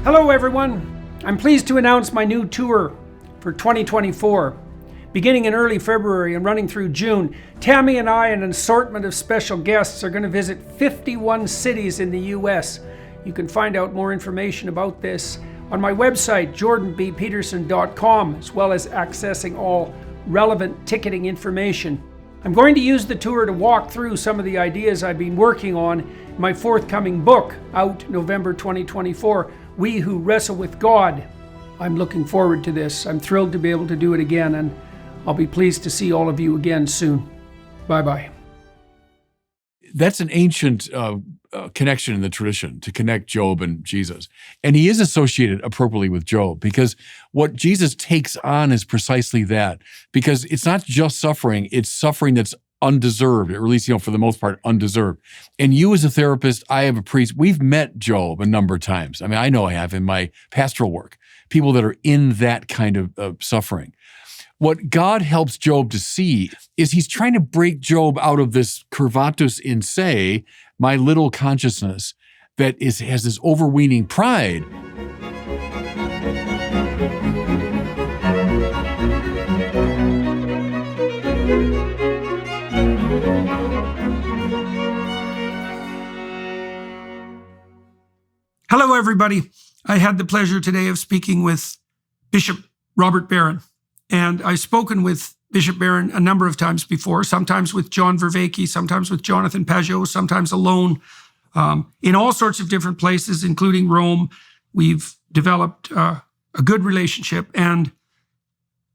Hello everyone, I'm pleased to announce my new tour for 2024. Beginning in early February and running through June, Tammy and I and an assortment of special guests are going to visit 51 cities in the US. You can find out more information about this on my website, jordanbpeterson.com, as well as accessing all relevant ticketing information. I'm going to use the tour to walk through some of the ideas I've been working on in my forthcoming book, out November 2024, We Who Wrestle with God. I'm looking forward to this. I'm thrilled to be able to do it again, and I'll be pleased to see all of you again soon. Bye-bye. That's an ancient connection in the tradition, to connect Job and Jesus. And he is associated appropriately with Job, because what Jesus takes on is precisely that. Because it's not just suffering, it's suffering that's undeserved, or at least, for the most part, undeserved. And you as a therapist, I have a priest, we've met Job a number of times. I mean, I know I have in my pastoral work, people that are in that kind of suffering. What God helps Job to see is he's trying to break Job out of this curvatus in se, my little consciousness, that has this overweening pride. Hello everybody. I had the pleasure today of speaking with Bishop Robert Barron. And I've spoken with Bishop Barron a number of times before, sometimes with John Vervaeke, sometimes with Jonathan Pajot, sometimes alone, in all sorts of different places, including Rome. We've developed a good relationship, and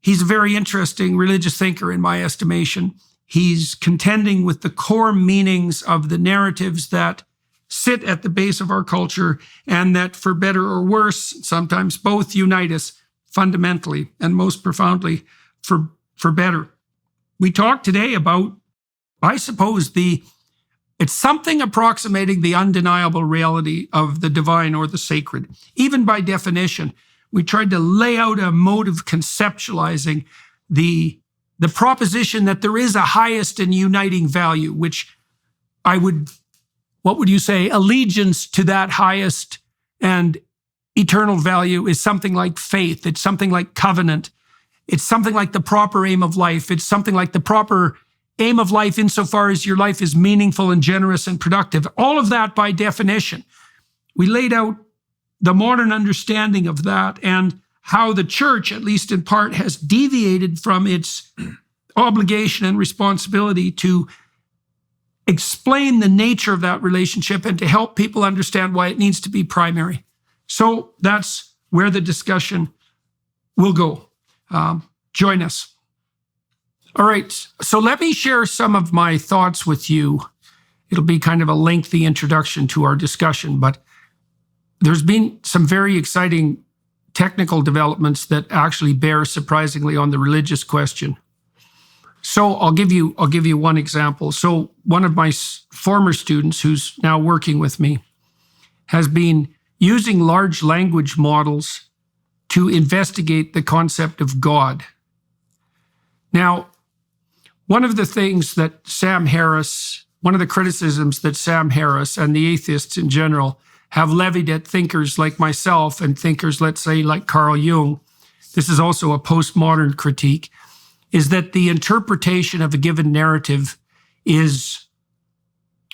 he's a very interesting religious thinker in my estimation. He's contending with the core meanings of the narratives that sit at the base of our culture, and that, for better or worse, sometimes both, unite us fundamentally and most profoundly for better. We talked today about, I suppose, it's something approximating the undeniable reality of the divine or the sacred. Even by definition, we tried to lay out a mode of conceptualizing the proposition that there is a highest and uniting value, which what would you say, allegiance to that highest and eternal value is something like faith. It's something like covenant. It's something like the proper aim of life. It's something like the proper aim of life insofar as your life is meaningful and generous and productive. All of that by definition. We laid out the modern understanding of that and how the church, at least in part, has deviated from its obligation and responsibility to explain the nature of that relationship and to help people understand why it needs to be primary. So that's where the discussion will go. Join us. All right, so let me share some of my thoughts with you. It'll be kind of a lengthy introduction to our discussion, but there's been some very exciting technical developments that actually bear surprisingly on the religious question. So I'll give you one example. So one of my former students, who's now working with me, has been using large language models to investigate the concept of God. Now, one of the criticisms that Sam Harris and the atheists in general have levied at thinkers like myself and thinkers, let's say, like Carl Jung, this is also a postmodern critique, is that the interpretation of a given narrative is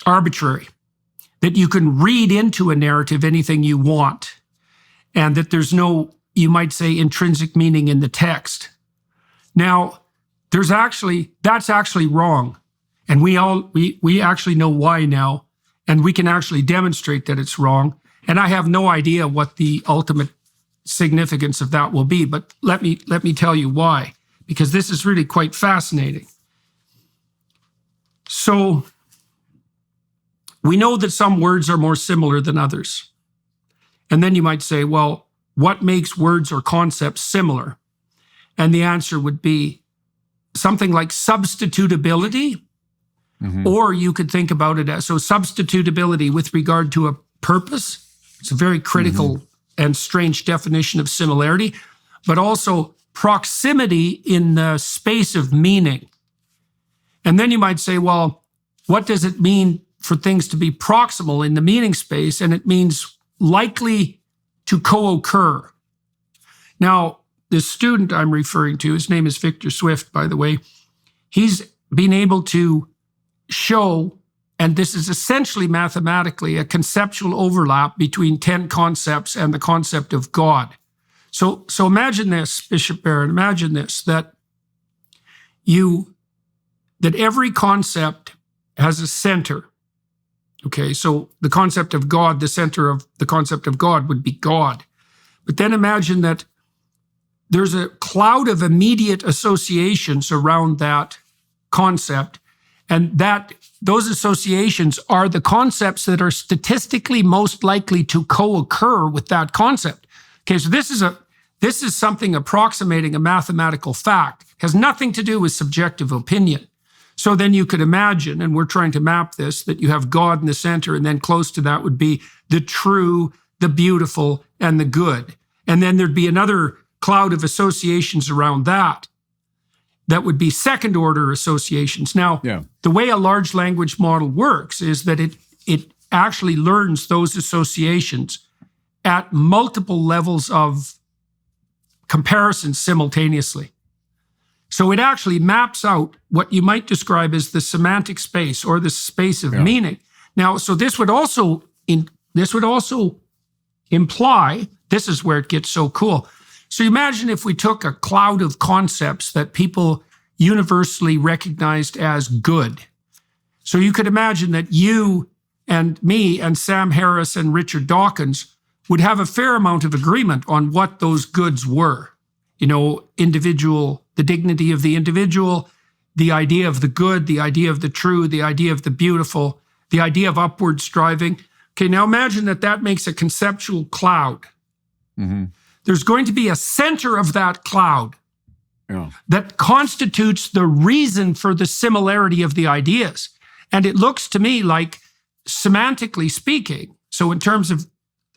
arbitrary, that you can read into a narrative anything you want, and that there's no, you might say, intrinsic meaning in the text. Now, that's actually wrong. And we actually know why now, and we can actually demonstrate that it's wrong. And I have no idea what the ultimate significance of that will be, but let me tell you why, because this is really quite fascinating. So we know that some words are more similar than others. And then you might say, well, what makes words or concepts similar? And the answer would be something like substitutability, or you could think about it as, so substitutability with regard to a purpose. It's a very critical and strange definition of similarity, but also proximity in the space of meaning. And then you might say, well, what does it mean for things to be proximal in the meaning space? And it means likely to co-occur. Now, the student I'm referring to, his name is Victor Swift, by the way, he's been able to show, and this is essentially mathematically, a conceptual overlap between 10 concepts and the concept of God. So imagine this, Bishop Barron, imagine this, that every concept has a center. Okay, so the concept of God, the center of the concept of God would be God. But then imagine that there's a cloud of immediate associations around that concept, and that those associations are the concepts that are statistically most likely to co-occur with that concept. Okay, so this is something approximating a mathematical fact. It has nothing to do with subjective opinion. So then you could imagine, and we're trying to map this, that you have God in the center, and then close to that would be the true, the beautiful, and the good. And then there'd be another cloud of associations around that. That would be second order associations. Now, The way a large language model works is that it actually learns those associations at multiple levels of comparison simultaneously. So it actually maps out what you might describe as the semantic space or the space of meaning. Now, so this would also imply, this is where it gets so cool. So imagine if we took a cloud of concepts that people universally recognized as good. So you could imagine that you and me and Sam Harris and Richard Dawkins would have a fair amount of agreement on what those goods were. The dignity of the individual, the idea of the good, the idea of the true, the idea of the beautiful, the idea of upward striving. Okay, now imagine that makes a conceptual cloud. Mm-hmm. There's going to be a center of that cloud that constitutes the reason for the similarity of the ideas. And it looks to me like, semantically speaking, so in terms of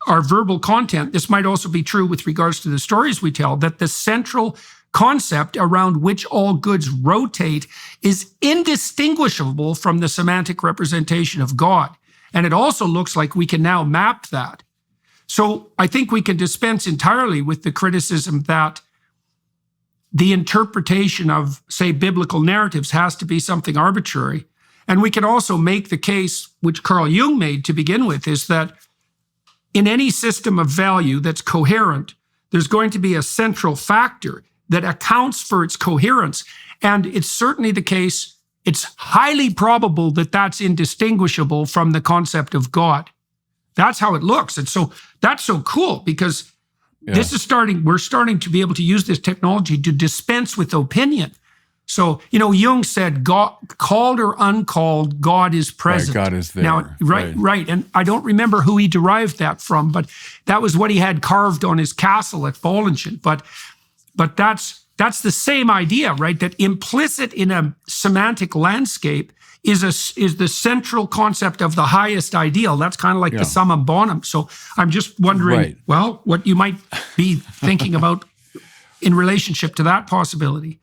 our verbal content, this might also be true with regards to the stories we tell, that the central concept around which all goods rotate is indistinguishable from the semantic representation of God. And it also looks like we can now map that. So I think we can dispense entirely with the criticism that the interpretation of, say, biblical narratives has to be something arbitrary. And we can also make the case, which Carl Jung made to begin with, is that in any system of value that's coherent, there's going to be a central factor that accounts for its coherence. And it's certainly the case, it's highly probable that that's indistinguishable from the concept of God. That's how it looks. And so that's so cool because we're starting to be able to use this technology to dispense with opinion. So, Jung said, God, called or uncalled, God is present. Right, God is there. Now, right. And I don't remember who he derived that from, but that was what he had carved on his castle at Bollingen. But that's the same idea, right? That implicit in a semantic landscape is the central concept of the highest ideal. That's kind of like the summum bonum. So I'm just wondering, what you might be thinking about in relationship to that possibility.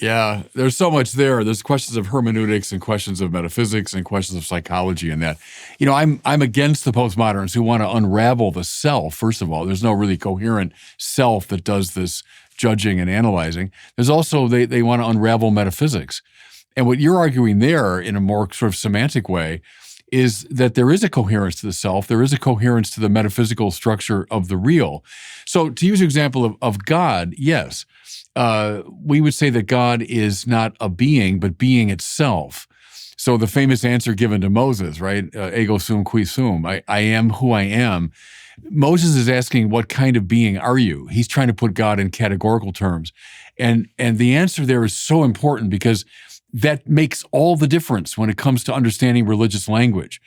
Yeah, there's so much there. There's questions of hermeneutics and questions of metaphysics and questions of psychology and that. I'm against the postmoderns who want to unravel the self, first of all. There's no really coherent self that does this judging and analyzing. There's also, they want to unravel metaphysics. And what you're arguing there in a more sort of semantic way is that there is a coherence to the self, there is a coherence to the metaphysical structure of the real. So to use an example of God, yes, we would say that God is not a being, but being itself. So the famous answer given to Moses, right? Ego sum qui sum, I am who I am. Moses is asking, what kind of being are you? He's trying to put God in categorical terms. And the answer there is so important because that makes all the difference when it comes to understanding religious language,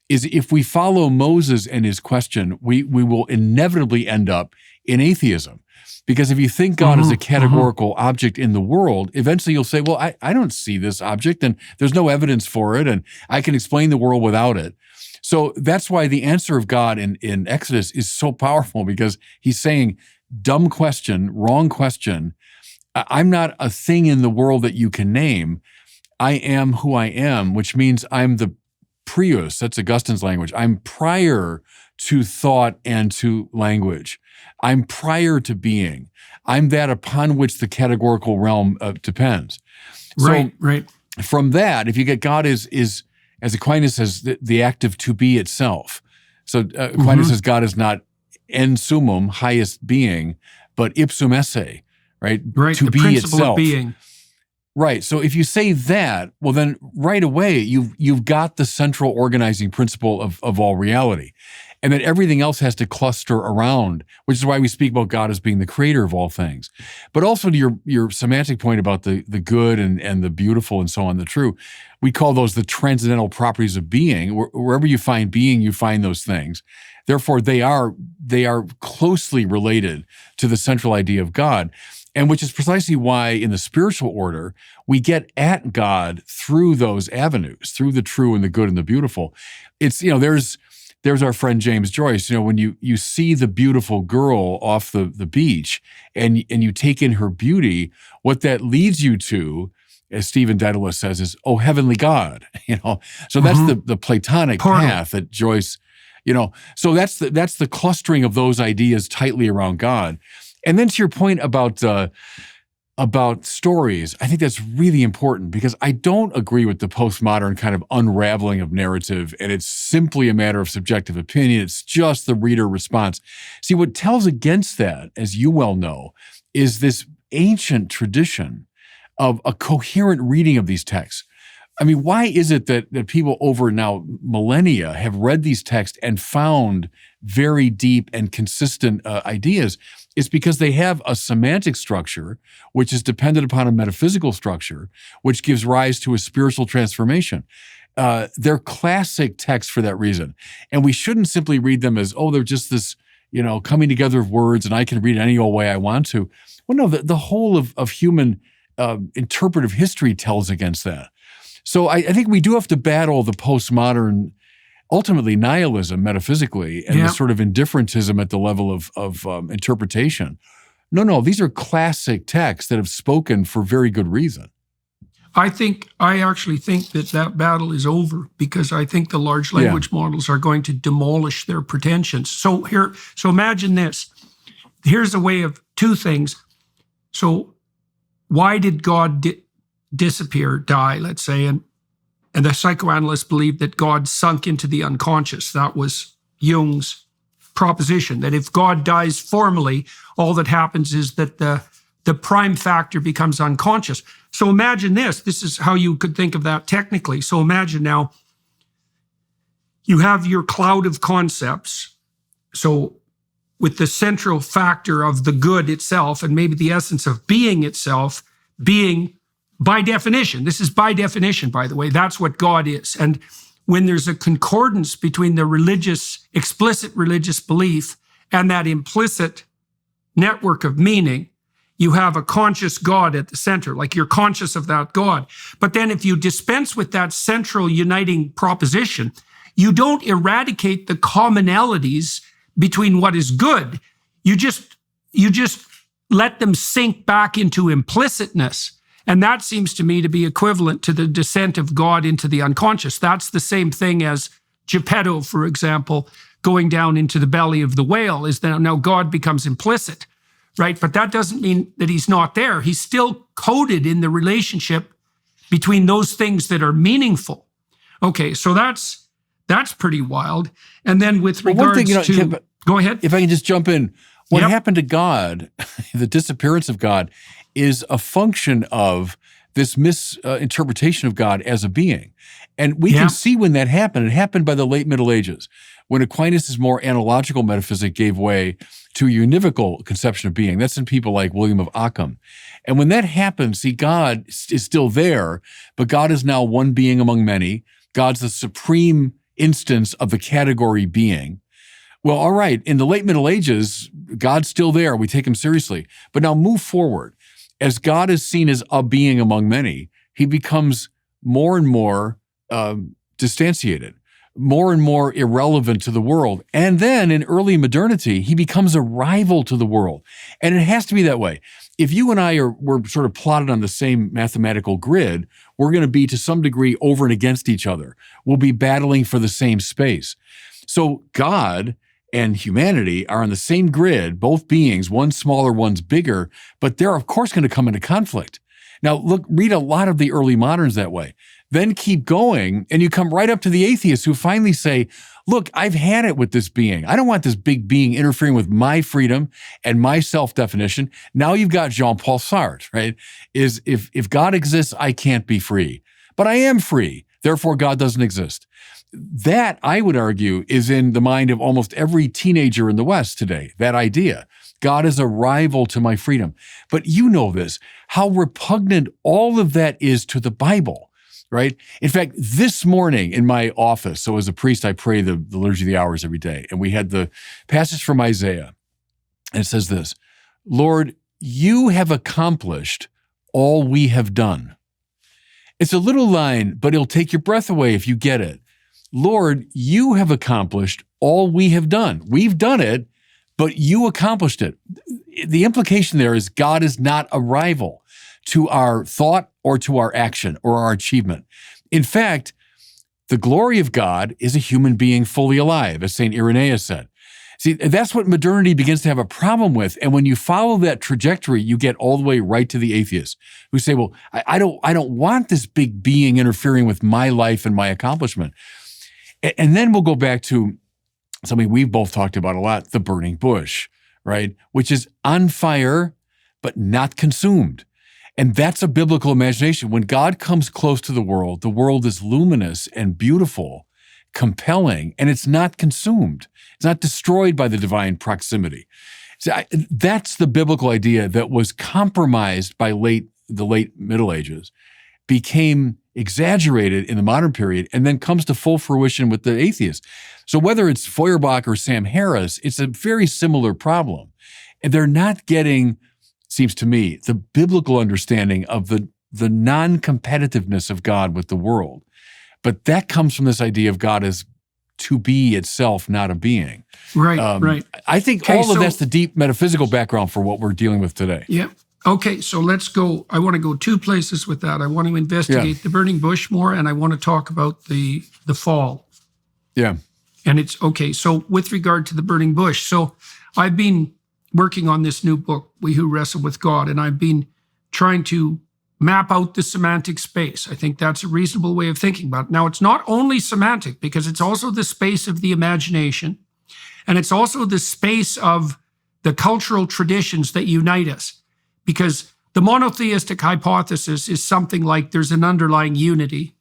is if we follow Moses and his question, we will inevitably end up in atheism. Because if you think God is a categorical object in the world, eventually you'll say, well, I don't see this object and there's no evidence for it and I can explain the world without it. So that's why the answer of God in Exodus is so powerful because he's saying, dumb question, wrong question. I'm not a thing in the world that you can name. I am who I am, which means I'm the prius, that's Augustine's language. I'm prior to thought and to language. I'm prior to being. I'm that upon which the categorical realm depends. Right, so right. From that, if you get God is as Aquinas says, the active to be itself. So Aquinas says God is not en summum, highest being, but ipsum esse, right? Right, to the be principle itself. of being. Right. So if you say that, well, then right away you've got the central organizing principle of all reality, and then everything else has to cluster around, which is why we speak about God as being the creator of all things. But also to your semantic point about the good and the beautiful and so on, the true, we call those the transcendental properties of being. Wherever you find being, you find those things. Therefore, they are closely related to the central idea of God. And which is precisely why in the spiritual order, we get at God through those avenues, through the true and the good and the beautiful. It's, there's our friend James Joyce, when you see the beautiful girl off the beach and you take in her beauty, what that leads you to, as Stephen Dedalus says, is, oh, heavenly God, So that's the Platonic path that Joyce, so that's the clustering of those ideas tightly around God. And then to your point about stories, I think that's really important because I don't agree with the postmodern kind of unraveling of narrative, and it's simply a matter of subjective opinion. It's just the reader response. See, what tells against that, as you well know, is this ancient tradition of a coherent reading of these texts. I mean, why is it that people over now millennia have read these texts and found very deep and consistent ideas? It's because they have a semantic structure, which is dependent upon a metaphysical structure, which gives rise to a spiritual transformation. They're classic texts for that reason. And we shouldn't simply read them as, oh, they're just this, coming together of words and I can read it any old way I want to. Well, no, the whole of human interpretive history tells against that. So I think we do have to battle the postmodern, ultimately nihilism metaphysically, and the sort of indifferentism at the level of interpretation. No, these are classic texts that have spoken for very good reason. I actually think that battle is over because I think the large language models are going to demolish their pretensions. So imagine this. Here's a way of two things. So why did God disappear, die, let's say, and the psychoanalysts believed that God sunk into the unconscious. That was Jung's proposition, that if God dies formally, all that happens is that the prime factor becomes unconscious. So imagine this is how you could think of that technically. So imagine now you have your cloud of concepts. So with the central factor of the good itself and maybe the essence of being itself, being by definition, this is by definition, by the way, that's what God is. And when there's a concordance between the explicit religious belief and that implicit network of meaning, you have a conscious God at the center, like you're conscious of that God. But then if you dispense with that central uniting proposition, you don't eradicate the commonalities between what is good. You just let them sink back into implicitness. And that seems to me to be equivalent to the descent of God into the unconscious. That's the same thing as Geppetto, for example, going down into the belly of the whale, is that now God becomes implicit, right? But that doesn't mean that he's not there. He's still coded in the relationship between those things that are meaningful. Okay, so that's pretty wild. And then with regards to... Go ahead. If I can just jump in. What happened to God, the disappearance of God, is a function of this misinterpretation of God as a being. And we can see when that happened. It happened by the late Middle Ages, when Aquinas' more analogical metaphysic gave way to a univocal conception of being. That's in people like William of Ockham. And when that happens, see, God is still there, but God is now one being among many. God's the supreme instance of the category being. Well, all right, in the late Middle Ages, God's still there. We take him seriously. But now move forward. As God is seen as a being among many, he becomes more and more distantiated. more and more irrelevant to the world. And then in early modernity, he becomes a rival to the world. And it has to be that way. If you and I we're sort of plotted on the same mathematical grid, we're going to be to some degree over and against each other. We'll be battling for the same space. So God and humanity are on the same grid, both beings, one's smaller, one's bigger, but they're of course going to come into conflict. Now, read a lot of the early moderns that way. Then keep going, and you come right up to the atheists who finally say, look, I've had it with this being. I don't want this big being interfering with my freedom and my self-definition. Now you've got Jean-Paul Sartre, right? If God exists, I can't be free. But I am free. Therefore, God doesn't exist. That, I would argue, is in the mind of almost every teenager in the West today, that idea. God is a rival to my freedom. But you know this, how repugnant all of that is to the Bible. Right? In fact, this morning in my office, so as a priest, I pray the Liturgy of the Hours every day, and we had the passage from Isaiah, and it says this, Lord, you have accomplished all we have done. It's a little line, but it'll take your breath away if you get it. Lord, you have accomplished all we have done. We've done it, but you accomplished it. The implication there is God is not a rival to our thought or to our action or our achievement. In fact, the glory of God is a human being fully alive, as St. Irenaeus said. See, that's what modernity begins to have a problem with. And when you follow that trajectory, you get all the way right to the atheists who say, well, I don't want this big being interfering with my life and my accomplishment. And then we'll go back to something we've both talked about a lot, the burning bush, right? Which is on fire, but not consumed. And that's a biblical imagination. When God comes close to the world is luminous and beautiful, compelling, and it's not consumed. It's not destroyed by the divine proximity. So that's the biblical idea that was compromised by the late Middle Ages, became exaggerated in the modern period, and then comes to full fruition with the atheists. So whether it's Feuerbach or Sam Harris, it's a very similar problem. And they're not getting, seems to me, the biblical understanding of the non-competitiveness of God with the world. But that comes from this idea of God as to be itself, not a being. Right, right. I think all of that's the deep metaphysical background for what we're dealing with today. Yeah. Okay, so let's go. I want to go two places with that. I want to investigate the burning bush more, and I want to talk about the fall. Yeah. And it's okay. So with regard to the burning bush, so I've been working on this new book, We Who Wrestle with God, and I've been trying to map out the semantic space. I think that's a reasonable way of thinking about it. Now, it's not only semantic, because it's also the space of the imagination, and it's also the space of the cultural traditions that unite us. Because the monotheistic hypothesis is something like there's an underlying unity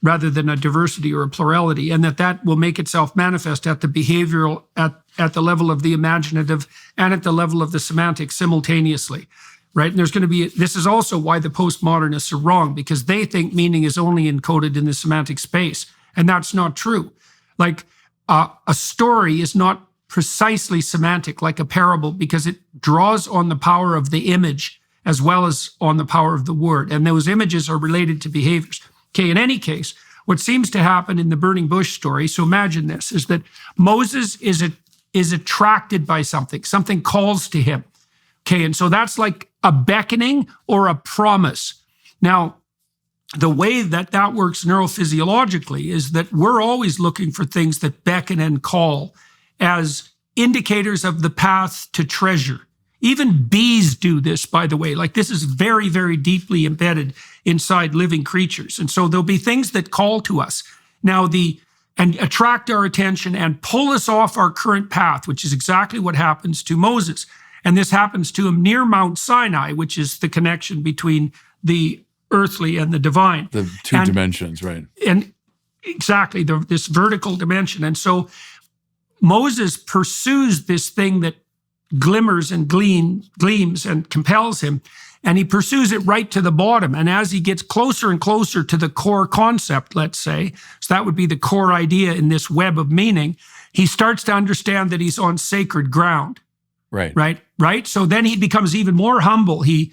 rather than a diversity or a plurality, and that will make itself manifest at the behavioral, at the level of the imaginative, and at the level of the semantic simultaneously, right? And there's going to be, this is also why the postmodernists are wrong, because they think meaning is only encoded in the semantic space, and that's not true. Like a story is not precisely semantic like a parable, because it draws on the power of the image as well as on the power of the word. And those images are related to behaviors. Okay, in any case, what seems to happen in the burning bush story, so imagine this, is that Moses is attracted by something calls to him. Okay, and so that's like a beckoning or a promise. Now, the way that works neurophysiologically is that we're always looking for things that beckon and call as indicators of the path to treasure. Even bees do this, by the way. Like, this is very, very deeply embedded inside living creatures. And so there'll be things that call to us now and attract our attention and pull us off our current path, which is exactly what happens to Moses. And this happens to him near Mount Sinai, which is the connection between the earthly and the divine. The two dimensions, right? And exactly, this vertical dimension. And so Moses pursues this thing that glimmers and gleams and compels him, and he pursues it right to the bottom. And as he gets closer and closer to the core concept, let's say, so that would be the core idea in this web of meaning, he starts to understand that he's on sacred ground. Right. So then he becomes even more humble. He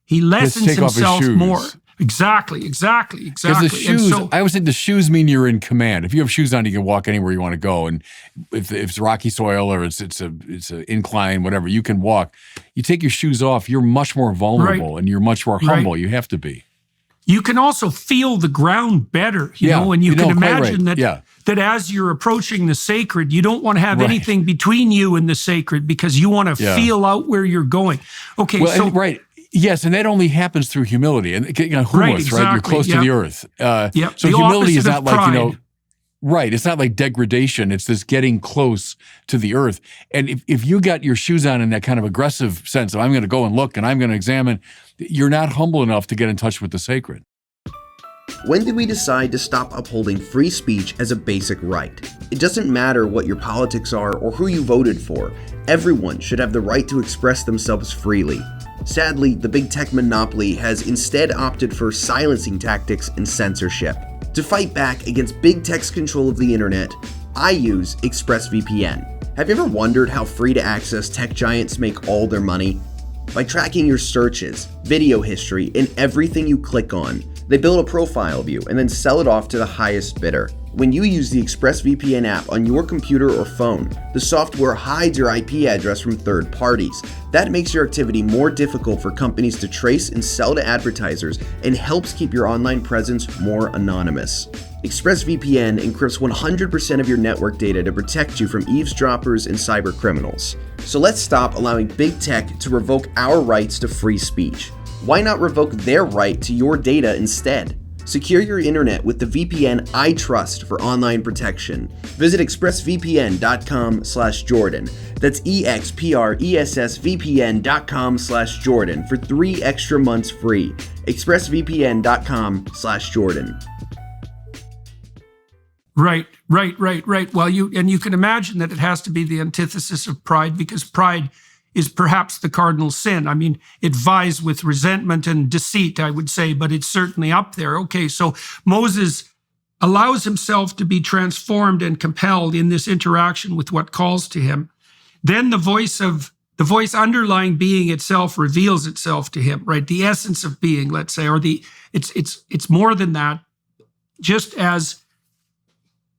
lessens himself more. Exactly. Because the shoes, I always think the shoes mean you're in command. If you have shoes on, you can walk anywhere you want to go. And if it's rocky soil or it's an incline, whatever, you can walk. You take your shoes off, you're much more vulnerable and you're much more humble. You have to be. You can also feel the ground better, you know, and you can imagine that as you're approaching the sacred, you don't want to have anything between you and the sacred because you want to feel out where you're going. Okay, Yes, and that only happens through humility. And humus, right? You're close to the earth. So humility is not like, it's not like degradation. It's this getting close to the earth. And if you got your shoes on in that kind of aggressive sense of I'm going to go and look and I'm going to examine, you're not humble enough to get in touch with the sacred. When did we decide to stop upholding free speech as a basic right? It doesn't matter what your politics are or who you voted for. Everyone should have the right to express themselves freely. Sadly, the big tech monopoly has instead opted for silencing tactics and censorship. To fight back against big tech's control of the internet, I use ExpressVPN. Have you ever wondered how free-to-access tech giants make all their money? By tracking your searches, video history, and everything you click on, they build a profile of you and then sell it off to the highest bidder. When you use the ExpressVPN app on your computer or phone, the software hides your IP address from third parties. That makes your activity more difficult for companies to trace and sell to advertisers and helps keep your online presence more anonymous. ExpressVPN encrypts 100% of your network data to protect you from eavesdroppers and cyber criminals. So let's stop allowing big tech to revoke our rights to free speech. Why not revoke their right to your data instead? Secure your internet with the VPN I trust for online protection. Visit expressvpn.com/Jordan. That's expressvpn.com/Jordan for 3 extra months free. expressvpn.com/Jordan. Right. Well, you can imagine that it has to be the antithesis of pride because pride is perhaps the cardinal sin. I mean, it vies with resentment and deceit, I would say, but it's certainly up there. Okay, so Moses allows himself to be transformed and compelled in this interaction with what calls to him. Then the voice underlying being itself reveals itself to him, right? The essence of being, let's say, or it's more than that. Just as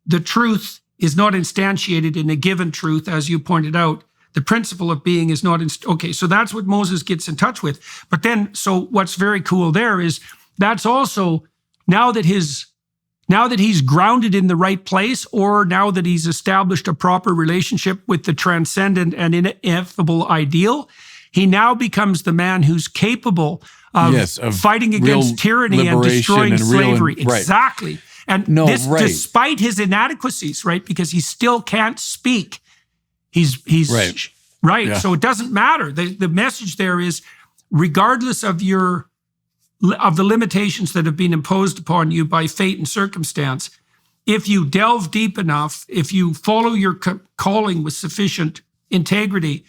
the truth is not instantiated in a given truth, as you pointed out, the principle of being is not, okay, so that's what Moses gets in touch with. But then, so what's very cool there is that's also, now that he's grounded in the right place, or now that he's established a proper relationship with the transcendent and ineffable ideal, he now becomes the man who's capable of fighting against tyranny and destroying slavery. Exactly. And despite his inadequacies, right? Because he still can't speak. He's right. Yeah. So it doesn't matter. The message there is, regardless of the limitations that have been imposed upon you by fate and circumstance, if you delve deep enough, if you follow your calling with sufficient integrity,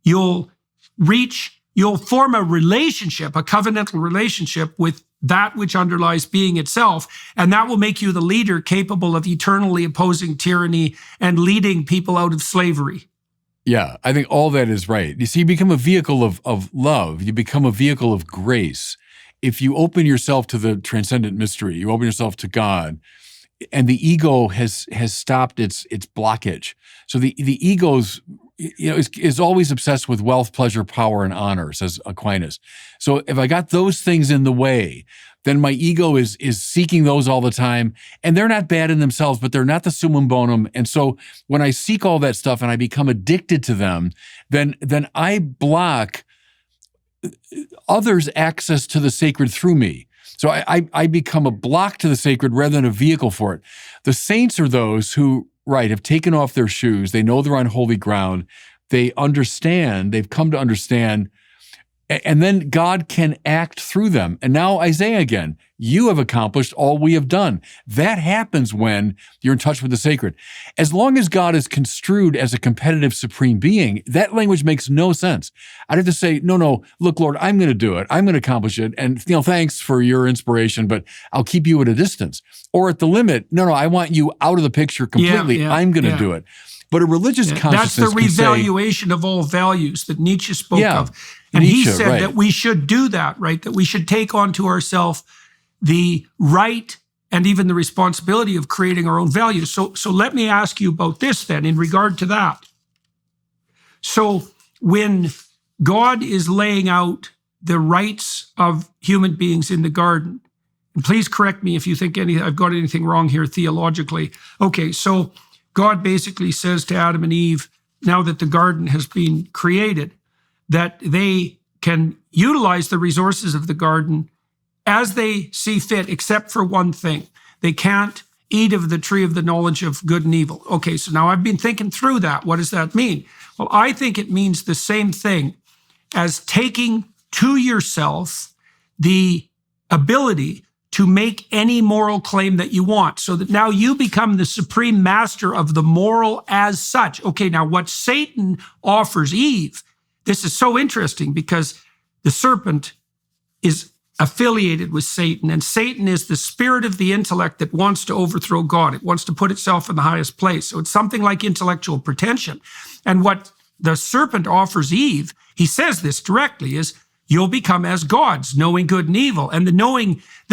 you'll form a relationship, a covenantal relationship with that which underlies being itself, and that will make you the leader capable of eternally opposing tyranny and leading people out of slavery. Yeah, I think all that is right. You see, you become a vehicle of love. You become a vehicle of grace. If you open yourself to the transcendent mystery, you open yourself to God, and the ego has stopped its blockage. So the ego's is always obsessed with wealth, pleasure, power, and honor, says Aquinas. So if I got those things in the way, then my ego is seeking those all the time. And they're not bad in themselves, but they're not the summum bonum. And so when I seek all that stuff and I become addicted to them, then I block others' access to the sacred through me. So I become a block to the sacred rather than a vehicle for it. The saints are those who, have taken off their shoes. They know they're on holy ground. They understand, they've come to understand, and then God can act through them. And now Isaiah again, you have accomplished all we have done. That happens when you're in touch with the sacred. As long as God is construed as a competitive supreme being, that language makes no sense. I'd have to say, no, look, Lord, I'm going to do it. I'm going to accomplish it. And, thanks for your inspiration, but I'll keep you at a distance. Or at the limit, no, I want you out of the picture completely. I'm going to do it. But a religious consciousness, that's the revaluation of all values that Nietzsche spoke of. And he said that we should do that, right? That we should take onto ourselves the right and even the responsibility of creating our own values. So let me ask you about this then in regard to that. So when God is laying out the rights of human beings in the garden, and please correct me if you think I've got anything wrong here theologically. Okay, so God basically says to Adam and Eve, now that the garden has been created, that they can utilize the resources of the garden as they see fit, except for one thing. They can't eat of the tree of the knowledge of good and evil. Okay, so now I've been thinking through that. What does that mean? Well, I think it means the same thing as taking to yourself the ability to make any moral claim that you want, so that now you become the supreme master of the moral as such. Okay, now what Satan offers Eve, this is so interesting because the serpent is affiliated with Satan, and Satan is the spirit of the intellect that wants to overthrow God. It wants to put itself in the highest place. So it's something like intellectual pretension. And what the serpent offers Eve, he says this directly, is you'll become as gods, knowing good and evil. And the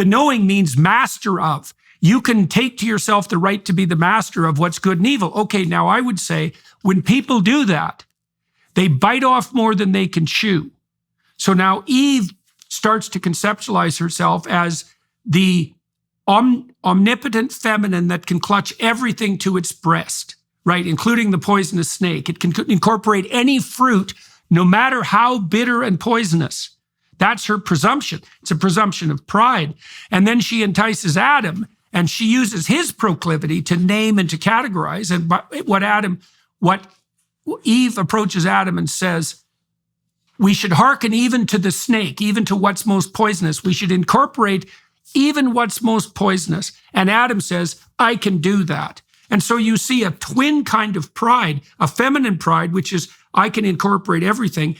knowing means master of. You can take to yourself the right to be the master of what's good and evil. Okay, now I would say when people do that, they bite off more than they can chew. So now Eve starts to conceptualize herself as the omnipotent feminine that can clutch everything to its breast, right? Including the poisonous snake. It can incorporate any fruit, no matter how bitter and poisonous. That's her presumption. It's a presumption of pride. And then she entices Adam, and she uses his proclivity to name and to categorize. And what Eve approaches Adam and says, we should hearken even to the snake, even to what's most poisonous. We should incorporate even what's most poisonous. And Adam says, I can do that. And so you see a twin kind of pride, a feminine pride, which is I can incorporate everything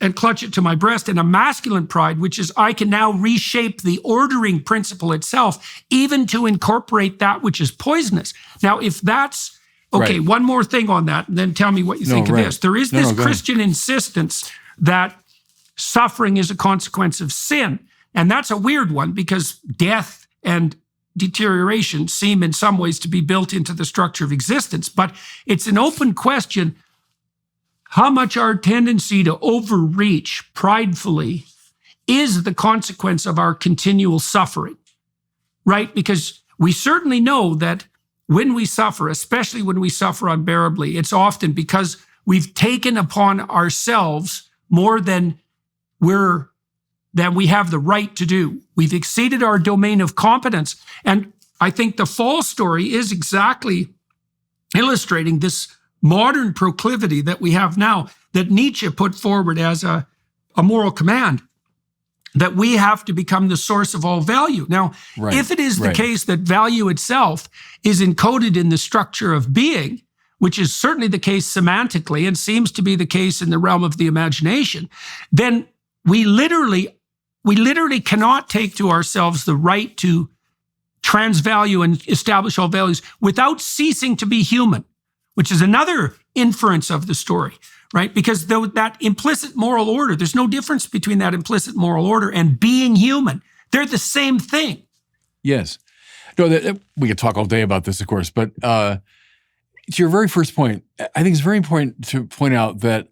and clutch it to my breast, and a masculine pride, which is I can now reshape the ordering principle itself, even to incorporate that which is poisonous. Now, if that's okay, right. One more thing on that, and then tell me what you think of this. There is this Christian insistence that suffering is a consequence of sin. And that's a weird one because death and deterioration seem in some ways to be built into the structure of existence. But it's an open question how much our tendency to overreach pridefully is the consequence of our continual suffering, right? Because we certainly know that when we suffer, especially when we suffer unbearably, it's often because we've taken upon ourselves more than we have the right to do. We've exceeded our domain of competence. And I think the fall story is exactly illustrating this modern proclivity that we have now, that Nietzsche put forward as a moral command, that we have to become the source of all value. Now, if it is the case that value itself is encoded in the structure of being, which is certainly the case semantically and seems to be the case in the realm of the imagination, then we literally cannot take to ourselves the right to transvalue and establish all values without ceasing to be human, which is another inference of the story, right? Because that implicit moral order, there's no difference between that implicit moral order and being human. They're the same thing. Yes. No, we could talk all day about this, of course, but to your very first point, I think it's very important to point out that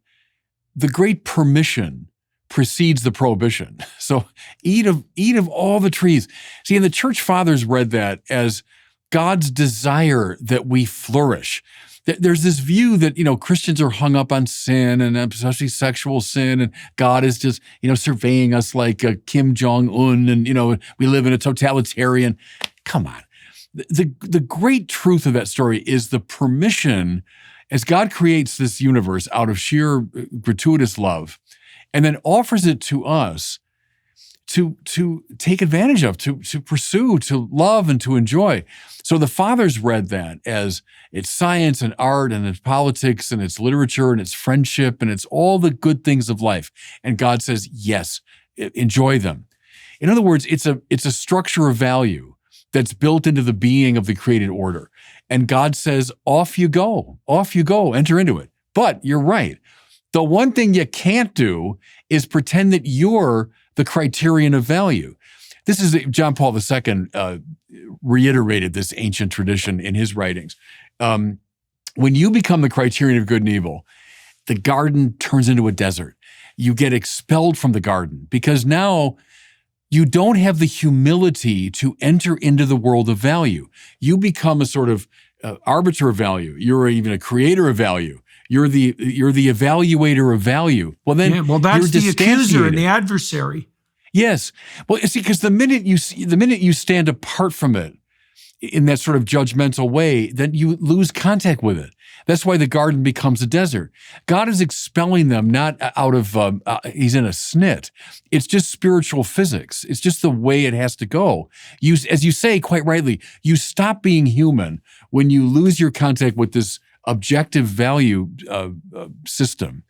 the great permission precedes the prohibition. So eat of all the trees. See, and the church fathers read that as God's desire that we flourish. There's this view that, Christians are hung up on sin, and especially sexual sin, and God is just, surveying us like Kim Jong-un, and, we live in a totalitarian. Come on. The great truth of that story is the permission, as God creates this universe out of sheer gratuitous love, and then offers it to us to take advantage of, to pursue, to love, and to enjoy. So the fathers read that as it's science and art and it's politics and it's literature and it's friendship and it's all the good things of life. And God says, yes, enjoy them. In other words, it's a structure of value that's built into the being of the created order. And God says, off you go, enter into it. But you're right. The one thing you can't do is pretend that you're the criterion of value. This is John Paul II reiterated this ancient tradition in his writings. When you become the criterion of good and evil, the garden turns into a desert. You get expelled from the garden because now you don't have the humility to enter into the world of value. You become a sort of arbiter of value. You're even a creator of value. You're the evaluator of value. Well, then that's you're the accuser and the adversary. Yes. Well, see, because the minute you stand apart from it in that sort of judgmental way, then you lose contact with it. That's why the garden becomes a desert. God is expelling them not out of, he's in a snit. It's just spiritual physics. It's just the way it has to go. As you say quite rightly, you stop being human when you lose your contact with this objective value system.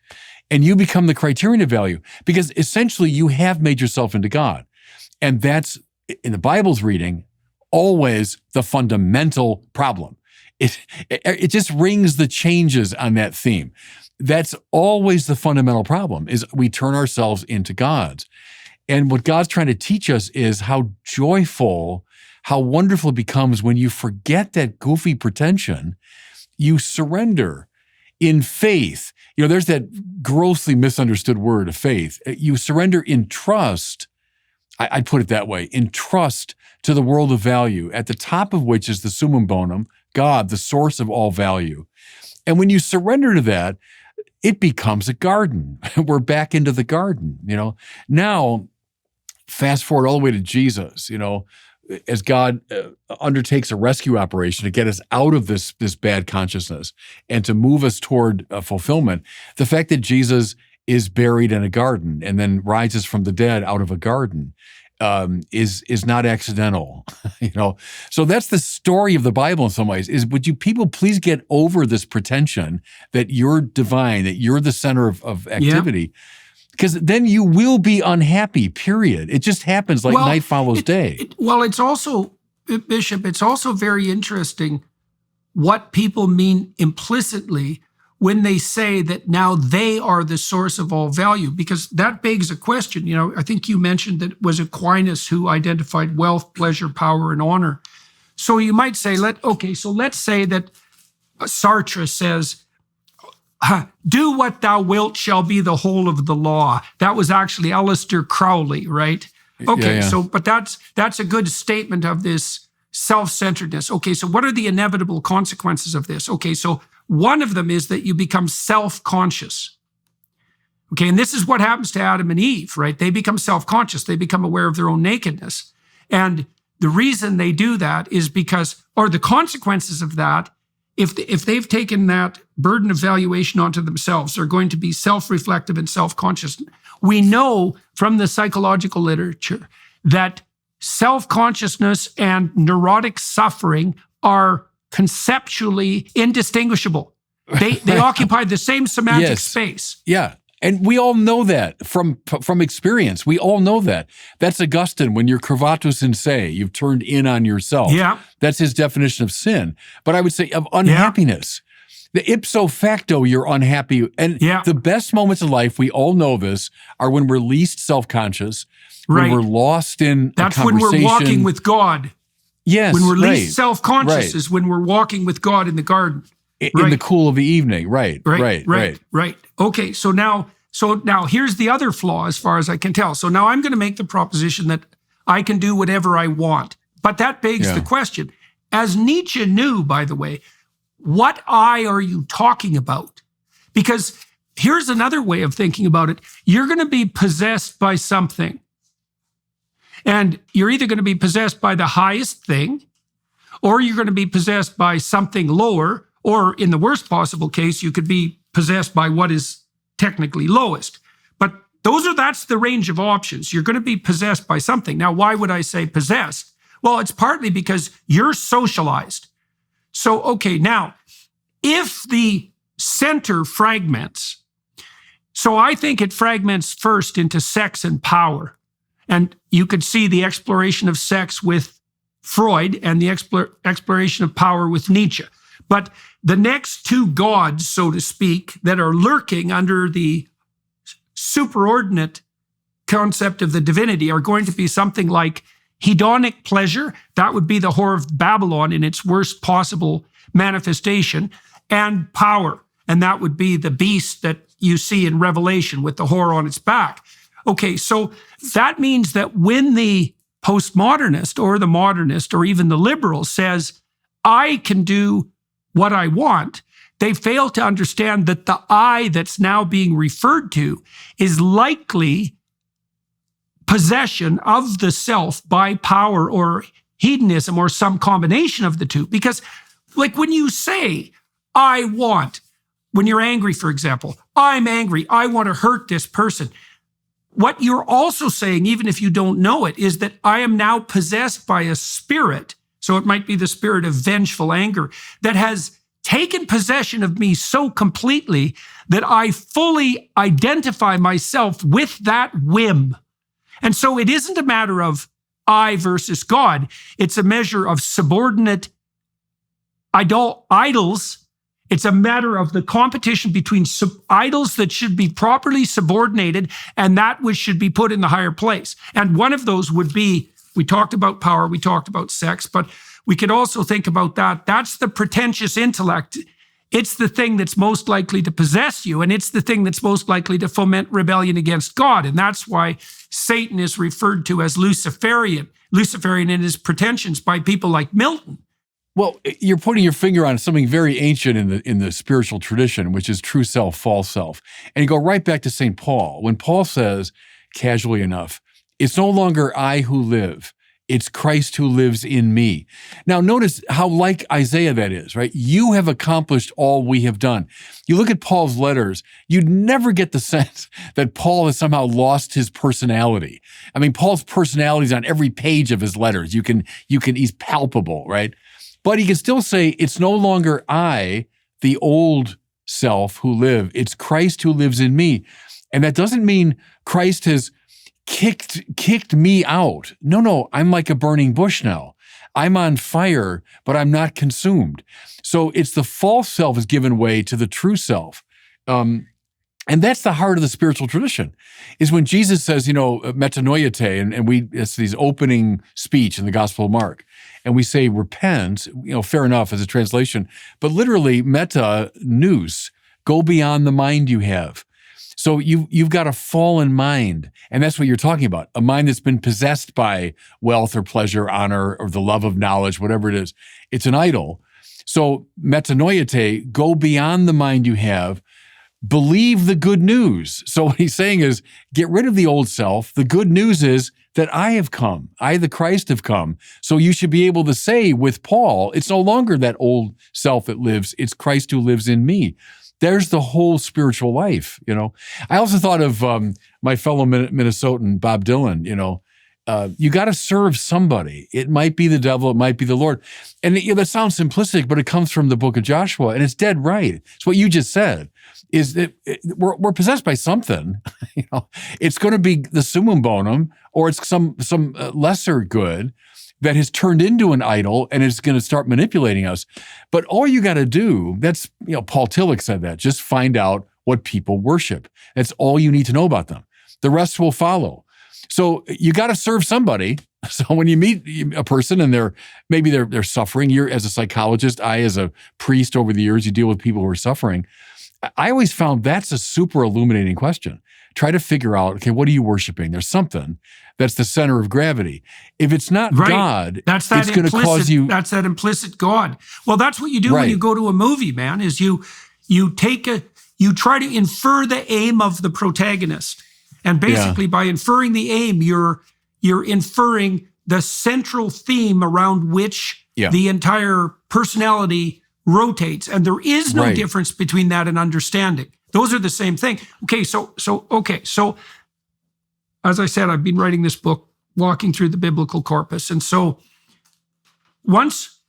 And you become the criterion of value because essentially you have made yourself into God. And that's, in the Bible's reading, always the fundamental problem. It just rings the changes on that theme. That's always the fundamental problem, is we turn ourselves into gods. And what God's trying to teach us is how joyful, how wonderful it becomes when you forget that goofy pretension, you surrender in faith. There's that grossly misunderstood word of faith. You surrender in trust. I'd put it that way, in trust to the world of value, at the top of which is the summum bonum, God, the source of all value. And when you surrender to that, it becomes a garden. We're back into the garden, Now, fast forward all the way to Jesus, as God undertakes a rescue operation to get us out of this bad consciousness and to move us toward fulfillment, the fact that Jesus is buried in a garden and then rises from the dead out of a garden is not accidental, So that's the story of the Bible in some ways, is would you people please get over this pretension that you're divine, that you're the center of activity, because then you will be unhappy, period. It just happens like night follows day. It's also, Bishop, it's also very interesting what people mean implicitly when they say that now they are the source of all value, because that begs a question. I think you mentioned that it was Aquinas who identified wealth, pleasure, power, and honor. So you might say, let's say that Sartre says, do what thou wilt shall be the whole of the law. That was actually Aleister Crowley, right? Okay, yeah. But that's a good statement of this self-centeredness. Okay, so what are the inevitable consequences of this? Okay, so one of them is that you become self-conscious. Okay, and this is what happens to Adam and Eve, right? They become self-conscious. They become aware of their own nakedness. And the reason they do that is because, or the consequences of that, if they've taken that burden of valuation onto themselves, they're going to be self-reflective and self-conscious. We know from the psychological literature that self-consciousness and neurotic suffering are conceptually indistinguishable. They occupy the same semantic space. Yeah. And we all know that from experience. We all know that. That's Augustine, when you're curvatus in se, you've turned in on yourself. Yeah. That's his definition of sin. But I would say of unhappiness. Yeah. The ipso facto, you're unhappy. And the best moments of life, we all know this, are when we're least self-conscious, when we're lost in a conversation. That's when we're walking with God. Yes, when we're least self-conscious is when we're walking with God in the garden. In the cool of the evening, right. Okay, so now here's the other flaw as far as I can tell. So now I'm going to make the proposition that I can do whatever I want. But that begs the question. As Nietzsche knew, by the way, what I are you talking about? Because here's another way of thinking about it. You're going to be possessed by something. And you're either going to be possessed by the highest thing, or you're going to be possessed by something lower, or in the worst possible case, you could be possessed by what is technically lowest. But that's the range of options. You're going to be possessed by something. Now, why would I say possessed? Well, it's partly because you're socialized. So, okay, now, if the center fragments, so I think it fragments first into sex and power. And you could see the exploration of sex with Freud and the exploration of power with Nietzsche. But the next two gods, so to speak, that are lurking under the superordinate concept of the divinity are going to be something like hedonic pleasure, that would be the whore of Babylon in its worst possible manifestation, and power, and that would be the beast that you see in Revelation with the whore on its back. Okay, so that means that when the postmodernist or the modernist or even the liberal says, I can do what I want, they fail to understand that the I that's now being referred to is likely possession of the self by power or hedonism or some combination of the two. Because like when you say, I want, when you're angry, for example, I'm angry, I want to hurt this person. What you're also saying, even if you don't know it, is that I am now possessed by a spirit. So it might be the spirit of vengeful anger that has taken possession of me so completely that I fully identify myself with that whim. And so it isn't a matter of I versus God. It's a measure of subordinate idols. It's a matter of the competition between idols that should be properly subordinated and that which should be put in the higher place. And one of those would be, we talked about power, we talked about sex, but we could also think about that. That's the pretentious intellect. It's the thing that's most likely to possess you, and it's the thing that's most likely to foment rebellion against God. And that's why Satan is referred to as Luciferian in his pretensions by people like Milton. Well, you're putting your finger on something very ancient in the spiritual tradition, which is true self, false self. And you go right back to St. Paul. When Paul says, casually enough, it's no longer I who live, it's Christ who lives in me. Now, notice how like Isaiah that is, right? You have accomplished all we have done. You look at Paul's letters, you'd never get the sense that Paul has somehow lost his personality. I mean, Paul's personality is on every page of his letters. He's palpable, right? But he can still say, it's no longer I, the old self, who live. It's Christ who lives in me. And that doesn't mean Christ has kicked me out. No, I'm like a burning bush now. I'm on fire, but I'm not consumed. So it's the false self has given way to the true self. And that's the heart of the spiritual tradition, is when Jesus says, metanoiete, and it's these opening speech in the Gospel of Mark, and we say repent, fair enough as a translation, but literally meta nous, go beyond the mind you have. So you've got a fallen mind, and that's what you're talking about, a mind that's been possessed by wealth or pleasure, honor, or the love of knowledge, whatever it is. It's an idol. So metanoiete, go beyond the mind you have, believe the good news. So what he's saying is, get rid of the old self. The good news is that I have come. I, the Christ, have come. So you should be able to say with Paul, it's no longer that old self that lives. It's Christ who lives in me. There's the whole spiritual life, I also thought of my fellow Minnesotan, Bob Dylan, you got to serve somebody. It might be the devil, it might be the Lord. And that sounds simplistic, but it comes from the book of Joshua, and it's dead right. It's what you just said, is that we're possessed by something. It's going to be the summum bonum, or it's some lesser good that has turned into an idol and is going to start manipulating us. But all you got to do, that's, Paul Tillich said that, just find out what people worship. That's all you need to know about them. The rest will follow. So you got to serve somebody. So when you meet a person and they're suffering, you're, as a psychologist, I as a priest over the years, you deal with people who are suffering. I always found that's a super illuminating question. Try to figure out, okay, what are you worshiping? There's something that's the center of gravity. If it's not right. God, it's going to cause you. That's that implicit God. Well, that's what you do when you go to a movie, man, is you try to infer the aim of the protagonist. And basically by inferring the aim, you're inferring the central theme around which the entire personality rotates. And there is no difference between that and understanding. Those are the same thing. Okay, so as I said, I've been writing this book, walking through the biblical corpus. And so once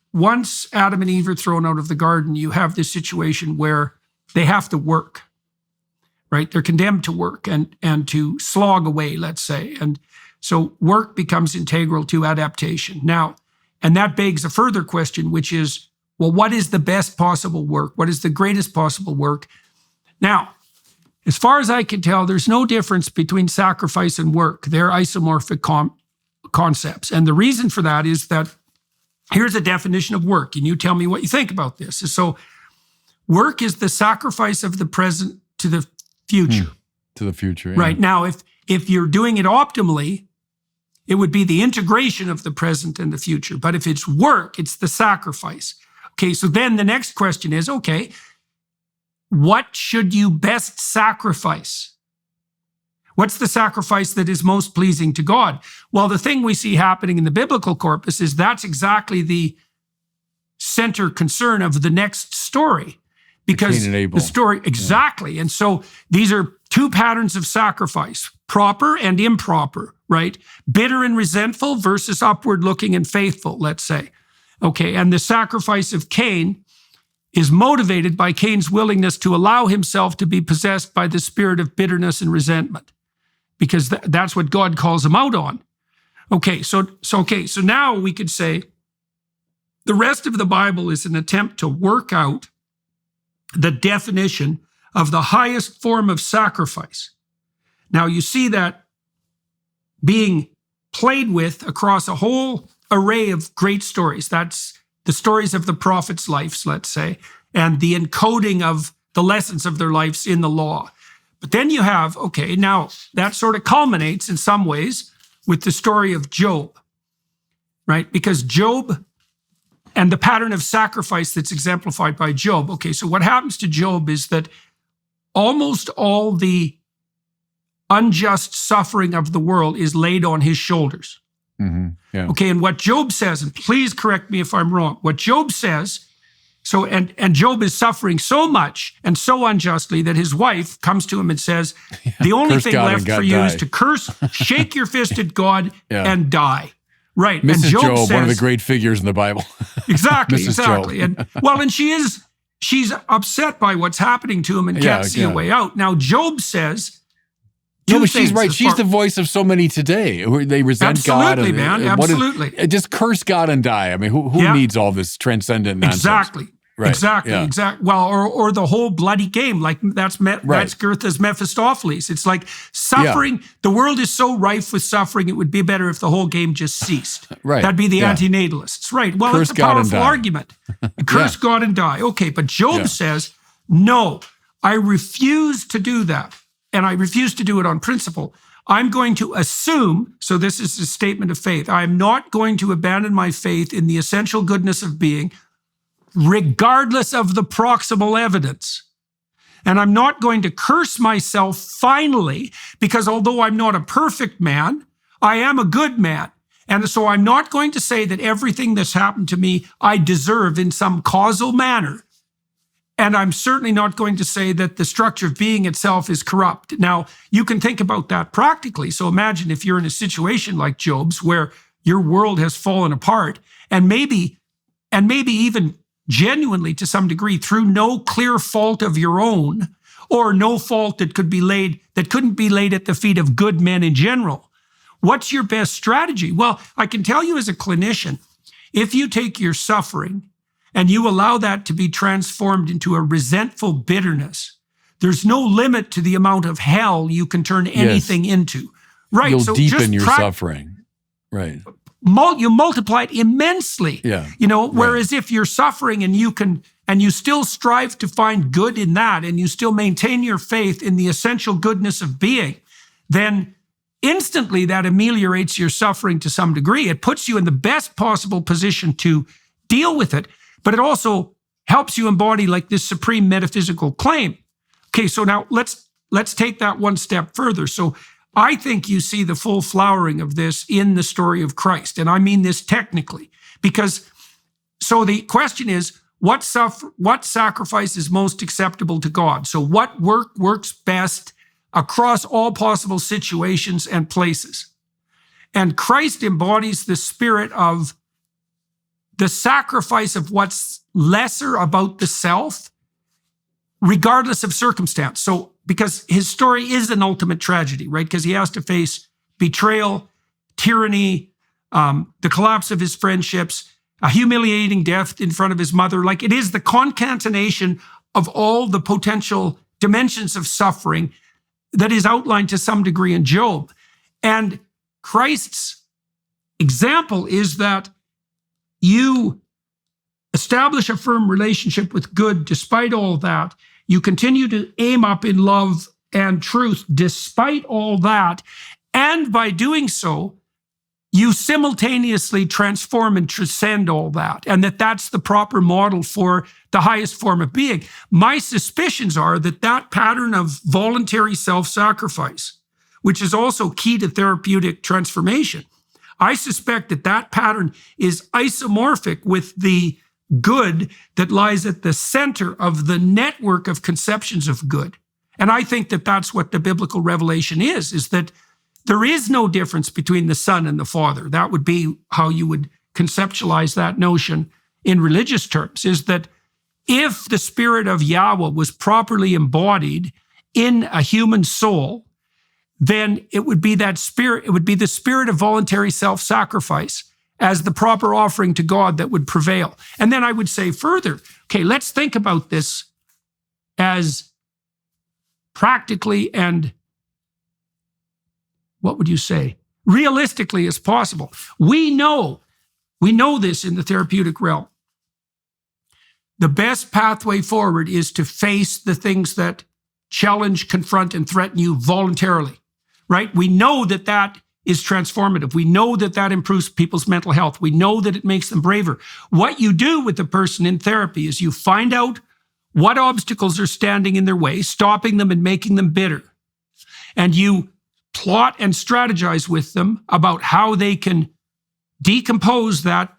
Adam and Eve are thrown out of the garden, you have this situation where they have to work, right? They're condemned to work and to slog away, let's say. And so work becomes integral to adaptation. Now, and that begs a further question, which is, well, what is the best possible work? What is the greatest possible work? Now, as far as I can tell, there's no difference between sacrifice and work. They're isomorphic concepts. And the reason for that is that here's a definition of work, and you tell me what you think about this. So work is the sacrifice of the present to the future. To the future, yeah. Right. Now, if you're doing it optimally, it would be the integration of the present and the future. But if it's work, it's the sacrifice. Okay, so then the next question is, okay, what should you best sacrifice? What's the sacrifice that is most pleasing to God? Well, the thing we see happening in the biblical corpus is that's exactly the center concern of the next story. Because the story, exactly. Yeah. And so these are two patterns of sacrifice, proper and improper, right? Bitter and resentful versus upward looking and faithful, let's say. Okay, and the sacrifice of Cain is motivated by Cain's willingness to allow himself to be possessed by the spirit of bitterness and resentment, because that's what God calls him out on. Okay, so now we could say the rest of the Bible is an attempt to work out the definition of the highest form of sacrifice. Now you see that being played with across a whole array of great stories. That's the stories of the prophets' lives, let's say, and the encoding of the lessons of their lives in the law. But then you have, okay, now that sort of culminates in some ways with the story of Job, right? Because Job and the pattern of sacrifice that's exemplified by Job. Okay, so what happens to Job is that almost all the unjust suffering of the world is laid on his shoulders. Mm-hmm. Yeah. Okay, and what Job says, and please correct me if I'm wrong, what Job says, so and Job is suffering so much and so unjustly that his wife comes to him and says, the only thing left for you is to curse, shake your fist at God and die. Right. Mrs. And Job says, one of the great figures in the Bible. Exactly, Mrs. exactly. Job. And she's upset by what's happening to him and can't see a way out. Now, Job says, no, but she's right. She's the voice of so many today who they resent God. Absolutely, man. Absolutely. Just curse God and die. I mean, who needs all this transcendent nonsense? Exactly. Right. Exactly. Yeah. Exactly. Well, or the whole bloody game, like that's Goethe's Mephistopheles. It's like suffering. Yeah. The world is so rife with suffering. It would be better if the whole game just ceased. Right. That'd be the antinatalists. Right. Well, curse it's a powerful argument. Curse God and die. Okay, but Job says, no, I refuse to do that, and I refuse to do it on principle. I'm going to assume. So this is a statement of faith. I am not going to abandon my faith in the essential goodness of being, regardless of the proximal evidence. And I'm not going to curse myself finally, because although I'm not a perfect man, I am a good man. And so I'm not going to say that everything that's happened to me I deserve in some causal manner. And I'm certainly not going to say that the structure of being itself is corrupt. Now, you can think about that practically. So imagine if you're in a situation like Job's where your world has fallen apart, and maybe even genuinely to some degree through no clear fault of your own, or no fault that couldn't be laid at the feet of good men in general. What's your best strategy? Well, I can tell you as a clinician, if you take your suffering and you allow that to be transformed into a resentful bitterness, there's no limit to the amount of hell you can turn anything into. Right. You'll deepen your suffering. Right. You multiply it immensely. Yeah. Whereas if you're suffering and you still strive to find good in that, and you still maintain your faith in the essential goodness of being, then instantly that ameliorates your suffering to some degree. It puts you in the best possible position to deal with it, but it also helps you embody like this supreme metaphysical claim. Okay, so now let's take that one step further. So I think you see the full flowering of this in the story of Christ. And I mean this technically, because so the question is, what sacrifice is most acceptable to God? So what works best across all possible situations and places? And Christ embodies the spirit of the sacrifice of what's lesser about the self, regardless of circumstance. So because his story is an ultimate tragedy, right? Because he has to face betrayal, tyranny, the collapse of his friendships, a humiliating death in front of his mother. Like, it is the concatenation of all the potential dimensions of suffering that is outlined to some degree in Job. And Christ's example is that you establish a firm relationship with good despite all that. You continue to aim up in love and truth despite all that. And by doing so, you simultaneously transform and transcend all that, and that's the proper model for the highest form of being. My suspicions are that pattern of voluntary self-sacrifice, which is also key to therapeutic transformation, I suspect that pattern is isomorphic with the good that lies at the center of the network of conceptions of good. And I think that's what the biblical revelation is that there is no difference between the Son and the Father. That would be how you would conceptualize that notion in religious terms, is that if the Spirit of Yahweh was properly embodied in a human soul, then it would be that spirit, it would be the spirit of voluntary self-sacrifice as the proper offering to God that would prevail. And then I would say further, okay, let's think about this as practically and, what would you say, realistically as possible. We know this in the therapeutic realm. The best pathway forward is to face the things that challenge, confront, and threaten you voluntarily, right? We know that is transformative. We know that improves people's mental health. We know that it makes them braver. What you do with the person in therapy is you find out what obstacles are standing in their way, stopping them and making them bitter. And you plot and strategize with them about how they can decompose that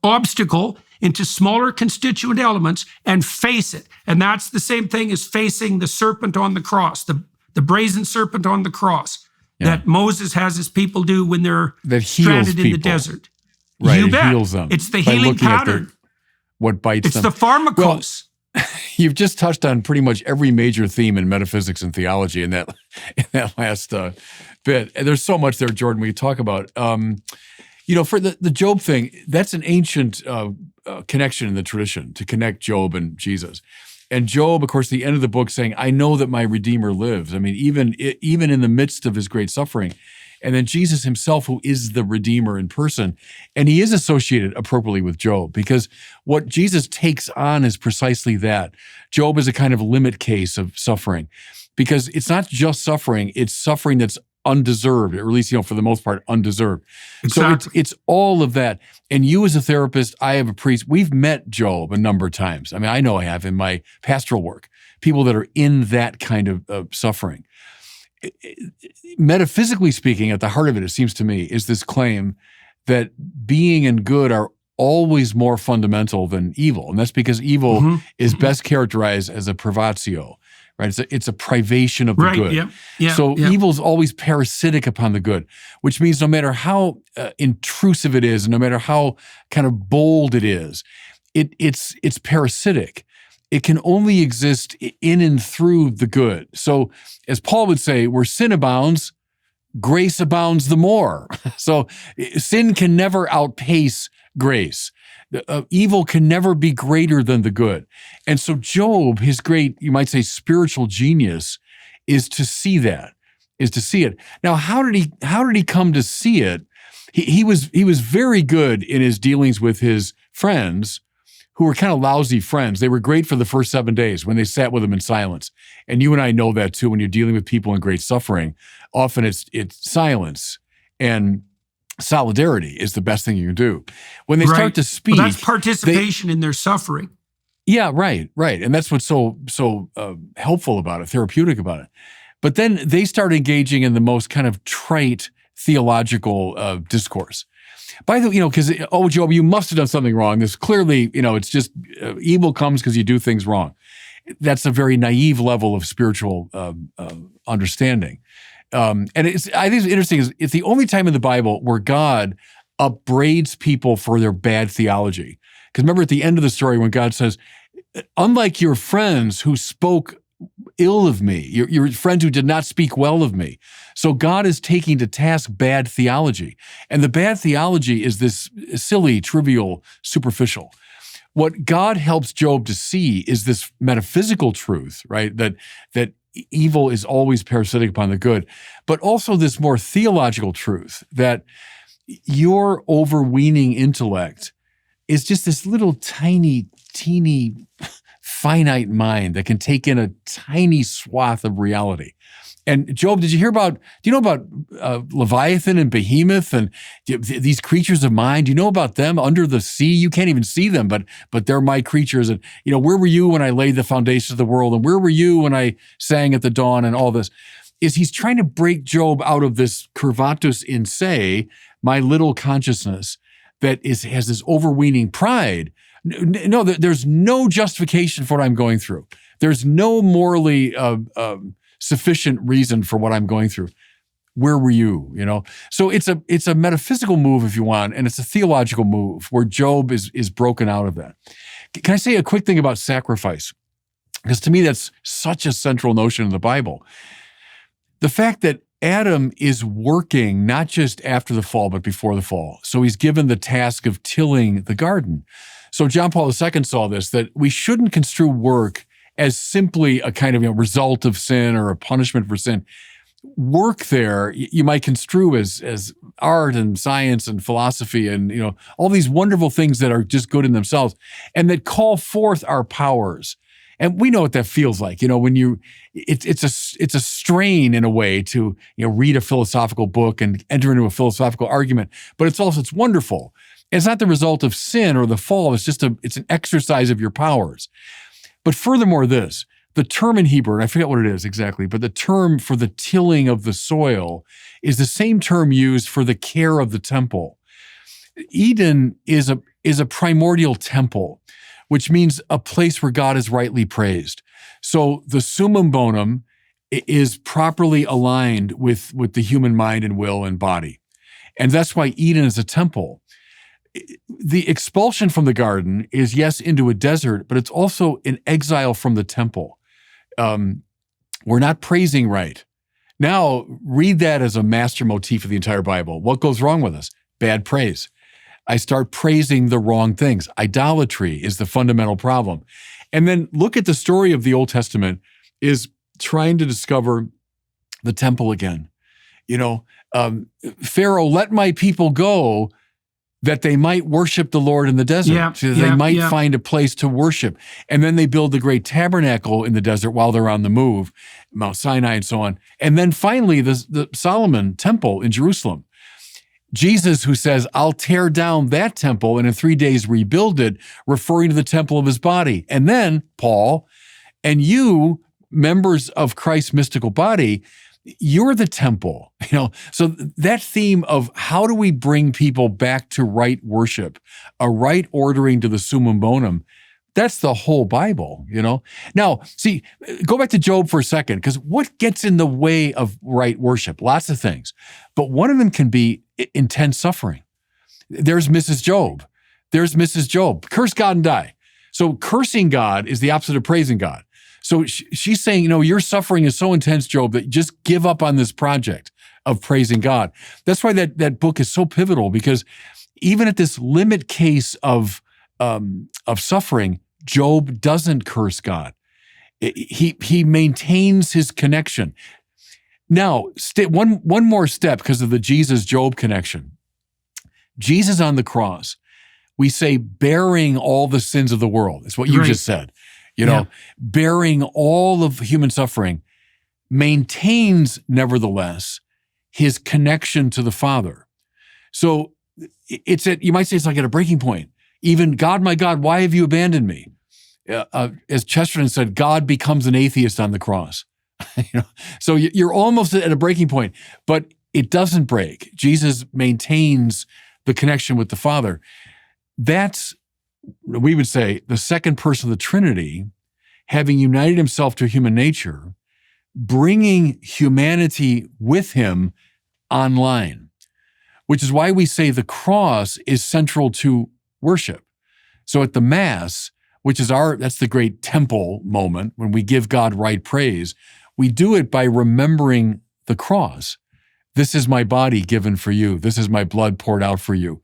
obstacle into smaller constituent elements and face it. And that's the same thing as facing the serpent on the cross, the brazen serpent on the cross that Moses has his people do when they're stranded in the desert. Right, you bet. Heals them. It's the healing pattern. What bites them. It's the pharmakos. Well, you've just touched on pretty much every major theme in metaphysics and theology in that last bit. And there's so much there, Jordan, we talk about. For the Job thing, that's an ancient connection in the tradition to connect Job and Jesus. And Job, of course, the end of the book saying, I know that my Redeemer lives. I mean, even in the midst of his great suffering. And then Jesus himself, who is the Redeemer in person. And he is associated appropriately with Job because what Jesus takes on is precisely that. Job is a kind of limit case of suffering because it's not just suffering, it's suffering that's undeserved, or at least, for the most part, undeserved. Exactly. So it's all of that. And you as a therapist, I have a priest, we've met Job a number of times. I mean, I know I have in my pastoral work, people that are in that kind of suffering. Metaphysically speaking, at the heart of it seems to me, is this claim that being and good are always more fundamental than evil. And that's because evil is best characterized as a privatio, right? It's a privation of the good. So evil is always parasitic upon the good, which means no matter how intrusive it is, and no matter how kind of bold it is, it's parasitic. It can only exist in and through the good. So as Paul would say, where sin abounds, grace abounds the more. So sin can never outpace grace. Evil can never be greater than the good. And so Job, his great, you might say, spiritual genius is to see that, is to see it. Now, how did he come to see it? He was very good in his dealings with his friends, who were kind of lousy friends. They were great for the first 7 days when they sat with him in silence. And you and I know that too, when you're dealing with people in great suffering, often it's silence and solidarity is the best thing you can do. When they start to speak— Well, that's participation in their suffering. Yeah, right. And that's what's so helpful about it, therapeutic about it. But then they start engaging in the most kind of trite theological discourse. By the way, because, Job, you must have done something wrong. This clearly, it's just evil comes because you do things wrong. That's a very naive level of spiritual understanding. And I think it's interesting, it's the only time in the Bible where God upbraids people for their bad theology. Because remember at the end of the story when God says, unlike your friends who spoke ill of me, your friends who did not speak well of me. So God is taking to task bad theology. And the bad theology is this silly, trivial, superficial. What God helps Job to see is this metaphysical truth, right? That evil is always parasitic upon the good, but also this more theological truth that your overweening intellect is just this little tiny, teeny, finite mind that can take in a tiny swath of reality. And Job, do you know about Leviathan and Behemoth and these creatures of mine? Do you know about them under the sea? You can't even see them, but they're my creatures. And, where were you when I laid the foundations of the world? And where were you when I sang at the dawn and all this? He's trying to break Job out of this curvatus in se, my little consciousness that has this overweening pride. No, there's no justification for what I'm going through. There's no morally sufficient reason for what I'm going through. Where were you? So it's a metaphysical move, if you want, and it's a theological move where Job is broken out of that. Can I say a quick thing about sacrifice? Because to me, that's such a central notion in the Bible. The fact that Adam is working not just after the fall, but before the fall. So he's given the task of tilling the garden. So John Paul II saw this, that we shouldn't construe work as simply a kind of result of sin or a punishment for sin. Work there, you might construe as art and science and philosophy and all these wonderful things that are just good in themselves and that call forth our powers. And we know what that feels like, when it's a strain in a way to read a philosophical book and enter into a philosophical argument, but it's wonderful. It's not the result of sin or the fall. It's an exercise of your powers. But furthermore, the term in Hebrew, and I forget what it is exactly, but the term for the tilling of the soil is the same term used for the care of the temple. Eden is a primordial temple, which means a place where God is rightly praised. So the summum bonum is properly aligned with the human mind and will and body. And that's why Eden is a temple. The expulsion from the garden is, yes, into a desert, but it's also an exile from the temple. We're not praising right. Now, read that as a master motif of the entire Bible. What goes wrong with us? Bad praise. I start praising the wrong things. Idolatry is the fundamental problem. And then look at the story of the Old Testament is trying to discover the temple again. Pharaoh, let my people go that they might worship the Lord in the desert, so they might find a place to worship. And then they build the great tabernacle in the desert while they're on the move, Mount Sinai and so on. And then finally, the Solomon temple in Jerusalem. Jesus, who says, I'll tear down that temple and in 3 days rebuild it, referring to the temple of his body. And then Paul, and you, members of Christ's mystical body, you're the temple, So that theme of how do we bring people back to right worship, a right ordering to the summum bonum, that's the whole Bible, Now, see, go back to Job for a second, because what gets in the way of right worship? Lots of things. But one of them can be intense suffering. There's Mrs. Job. Curse God and die. So cursing God is the opposite of praising God. So she's saying, your suffering is so intense, Job, that just give up on this project of praising God. That's why that book is so pivotal, because even at this limit case of suffering, Job doesn't curse God. He maintains his connection. Now, one more step because of the Jesus-Job connection. Jesus on the cross, we say bearing all the sins of the world. It's what you just said. Bearing all of human suffering, maintains, nevertheless, his connection to the Father. So you might say it's like at a breaking point. Even God, my God, why have you abandoned me? As Chesterton said, God becomes an atheist on the cross. So you're almost at a breaking point, but it doesn't break. Jesus maintains the connection with the Father. That's, we would say, the second person of the Trinity, having united himself to human nature, bringing humanity with him online, which is why we say the cross is central to worship. So at the Mass, which is that's the great temple moment when we give God right praise, we do it by remembering the cross. This is my body given for you. This is my blood poured out for you.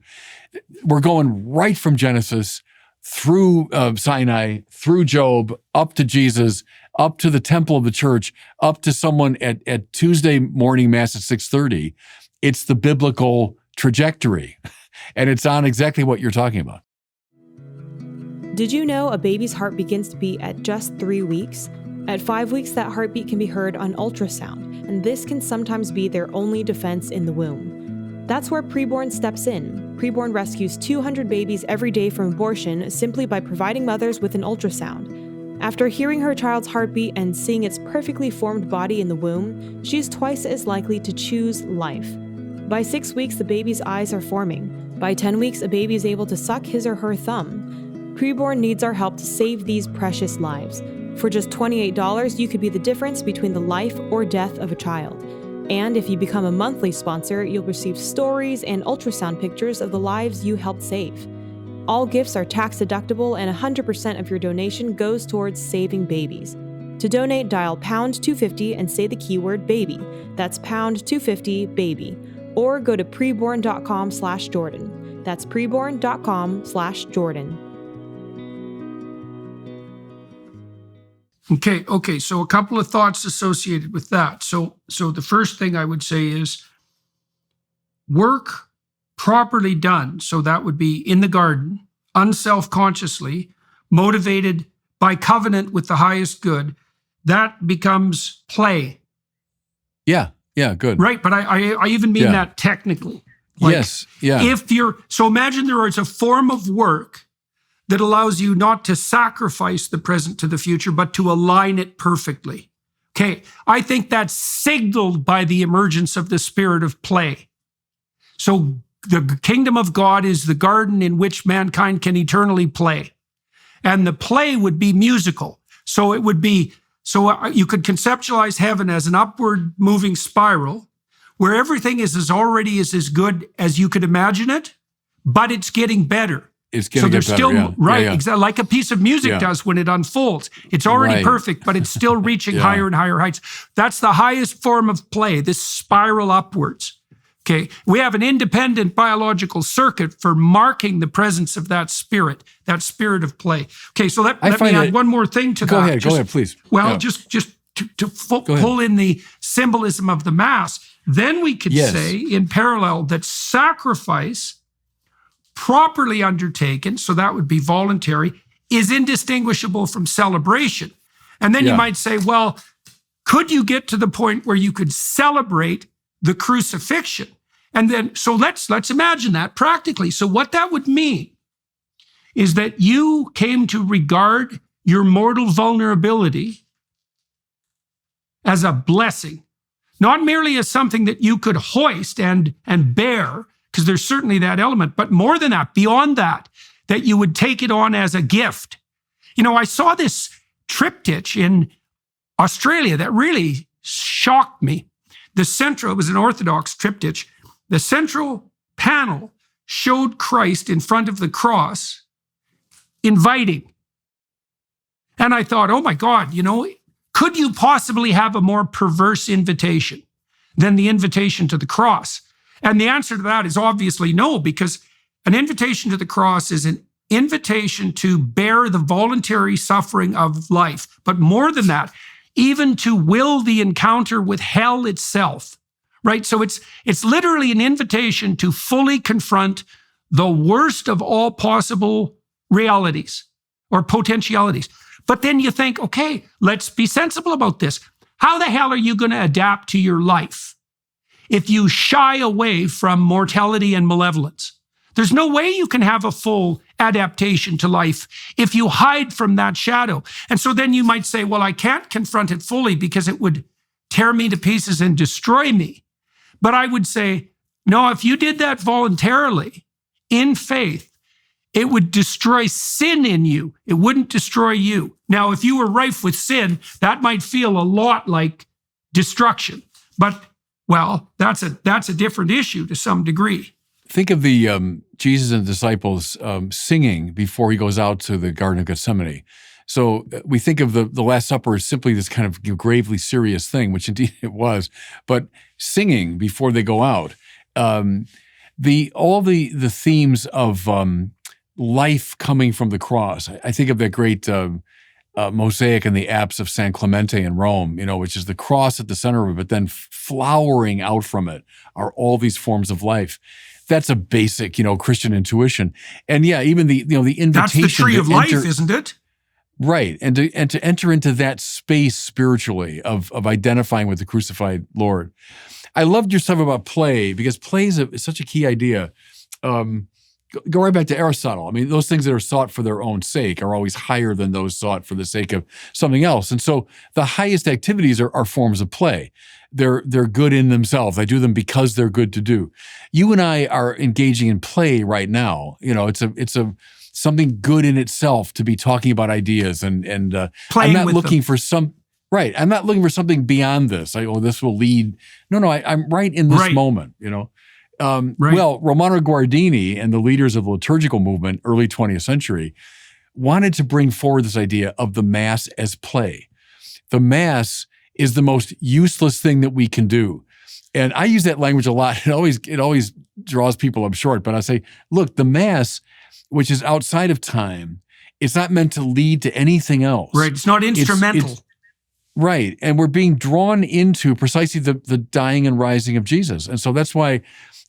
We're going right from Genesis through Sinai, through Job, up to Jesus, up to the temple of the church, up to someone at Tuesday morning Mass at 6:30. It's the biblical trajectory. And it's on exactly what you're talking about. Did you know a baby's heart begins to beat at just 3 weeks? At 5 weeks, that heartbeat can be heard on ultrasound, and this can sometimes be their only defense in the womb. That's where Preborn steps in. Preborn rescues 200 babies every day from abortion simply by providing mothers with an ultrasound. After hearing her child's heartbeat and seeing its perfectly formed body in the womb, she's twice as likely to choose life. By 6 weeks, the baby's eyes are forming. By 10 weeks, a baby is able to suck his or her thumb. Preborn needs our help to save these precious lives. For just $28, you could be the difference between the life or death of a child. And if you become a monthly sponsor, you'll receive stories and ultrasound pictures of the lives you helped save. All gifts are tax deductible and 100% of your donation goes towards saving babies. To donate, dial pound 250 and say the keyword baby. That's pound 250 baby. Or go to preborn.com/Jordan. That's preborn.com/Jordan. Okay. So a couple of thoughts associated with that. So the first thing I would say is work properly done. So that would be in the garden, unself-consciously, motivated by covenant with the highest good. That becomes play. Yeah, good. Right, but I even mean that technically. Like, yes, yeah. So imagine there is a form of work that allows you not to sacrifice the present to the future, but to align it perfectly. Okay, I think that's signaled by the emergence of the spirit of play. So the kingdom of God is the garden in which mankind can eternally play. And the play would be musical. So it would be, you could conceptualize heaven as an upward moving spiral where everything is as good as you could imagine it, but it's getting better. It's getting better, still, right, exactly, like a piece of music does when it unfolds. It's already perfect, but it's still reaching higher and higher heights. That's the highest form of play, this spiral upwards. Okay, we have an independent biological circuit for marking the presence of that spirit of play. Okay, so let me add one more thing to that. Go ahead, please. Well, just to pull in the symbolism of the Mass, then we could say in parallel that sacrifice properly undertaken, so that would be voluntary, is indistinguishable from celebration. And then you might say, well, could you get to the point where you could celebrate the crucifixion? And then, so let's imagine that practically. So what that would mean is that you came to regard your mortal vulnerability as a blessing, not merely as something that you could hoist and bear, because there's certainly that element, but more than that, beyond that you would take it on as a gift. You know, I saw this triptych in Australia that really shocked me. It was an Orthodox triptych. The central panel showed Christ in front of the cross, inviting. And I thought, oh my God, could you possibly have a more perverse invitation than the invitation to the cross? And the answer to that is obviously no, because an invitation to the cross is an invitation to bear the voluntary suffering of life. But more than that, even to will the encounter with hell itself, right? So it's literally an invitation to fully confront the worst of all possible realities or potentialities. But then you think, okay, let's be sensible about this. How the hell are you going to adapt to your life if you shy away from mortality and malevolence? There's no way you can have a full adaptation to life if you hide from that shadow. And so then you might say, well, I can't confront it fully because it would tear me to pieces and destroy me. But I would say, no, if you did that voluntarily, in faith, it would destroy sin in you. It wouldn't destroy you. Now, if you were rife with sin, that might feel a lot like destruction. But, well, that's a different issue to some degree. Think of the Jesus and the disciples singing before he goes out to the Garden of Gethsemane. So we think of the Last Supper as simply this kind of gravely serious thing, which indeed it was. But singing before they go out, all the themes of life coming from the cross. I think of that great mosaic in the apse of San Clemente in Rome, which is the cross at the center of it, but then flowering out from it are all these forms of life. that's a basic, Christian intuition. And yeah, even the invitation. That's the tree to of life, isn't it? Right. And to enter into that space spiritually of identifying with the crucified Lord. I loved your stuff about play, because play is such a key idea. Go right back to Aristotle. I mean, those things that are sought for their own sake are always higher than those sought for the sake of something else. And so the highest activities are forms of play. They're good in themselves. I do them because they're good to do. You and I are engaging in play right now. It's something good in itself to be talking about ideas and I'm not looking for some. Right. I'm not looking for something beyond this. This will lead. No, I'm right in this moment, Right. Well, Romano Guardini and the leaders of the liturgical movement, early 20th century, wanted to bring forward this idea of the Mass as play. The Mass is the most useless thing that we can do. And I use that language a lot. It always draws people up short. But I say, look, the Mass, which is outside of time, it's not meant to lead to anything else. Right. It's not instrumental. Right. And we're being drawn into precisely the dying and rising of Jesus. And so that's why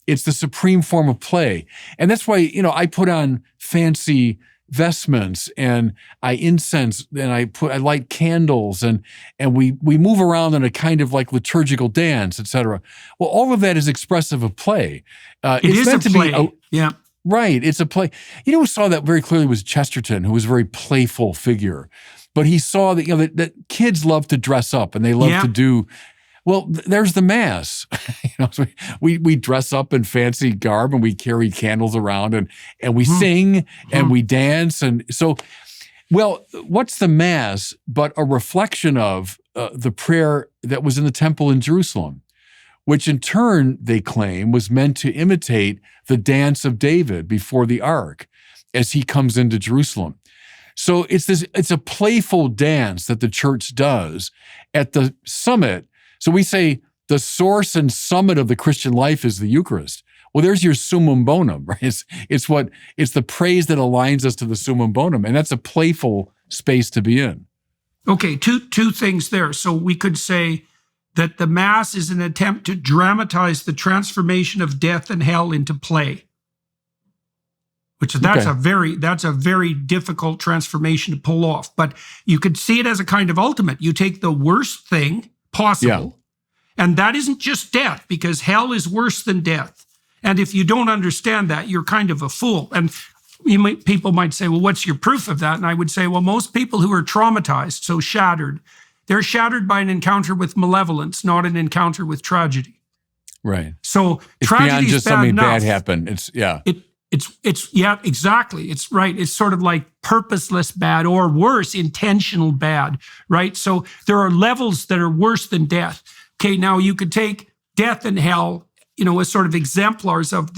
it's the supreme form of play. And that's why, I put on fancy vestments and I incense and I light candles and we move around in a kind of like liturgical dance, et cetera. Well, all of that is expressive of play. It's meant to play. Yeah. Right. It's a play. Who saw that very clearly was Chesterton, who was a very playful figure. But he saw that, that kids love to dress up and they love to do. Well, there's the Mass. So we dress up in fancy garb and we carry candles around and we sing and we dance. And so, well, what's the Mass but a reflection of the prayer that was in the temple in Jerusalem, which in turn, they claim, was meant to imitate the dance of David before the ark as he comes into Jerusalem. So it's a playful dance that the church does at the summit. So we say the source and summit of the Christian life is the Eucharist. Well, there's your summum bonum, right? It's the praise that aligns us to the summum bonum, and that's a playful space to be in. Okay, two things there. So we could say that the Mass is an attempt to dramatize the transformation of death and hell into play. That's a very difficult transformation to pull off. But you could see it as a kind of ultimate. You take the worst thing possible, and that isn't just death, because hell is worse than death. And if you don't understand that, you're kind of a fool. And people might say, well, what's your proof of that? And I would say, well, most people who are traumatized, so shattered, they're shattered by an encounter with malevolence, not an encounter with tragedy. Right. So it's tragedy beyond just is bad something enough. bad happened. It's exactly. It's right. It's sort of like purposeless bad, or worse, intentional bad, right? So there are levels that are worse than death. Okay, now you could take death and hell, as sort of exemplars of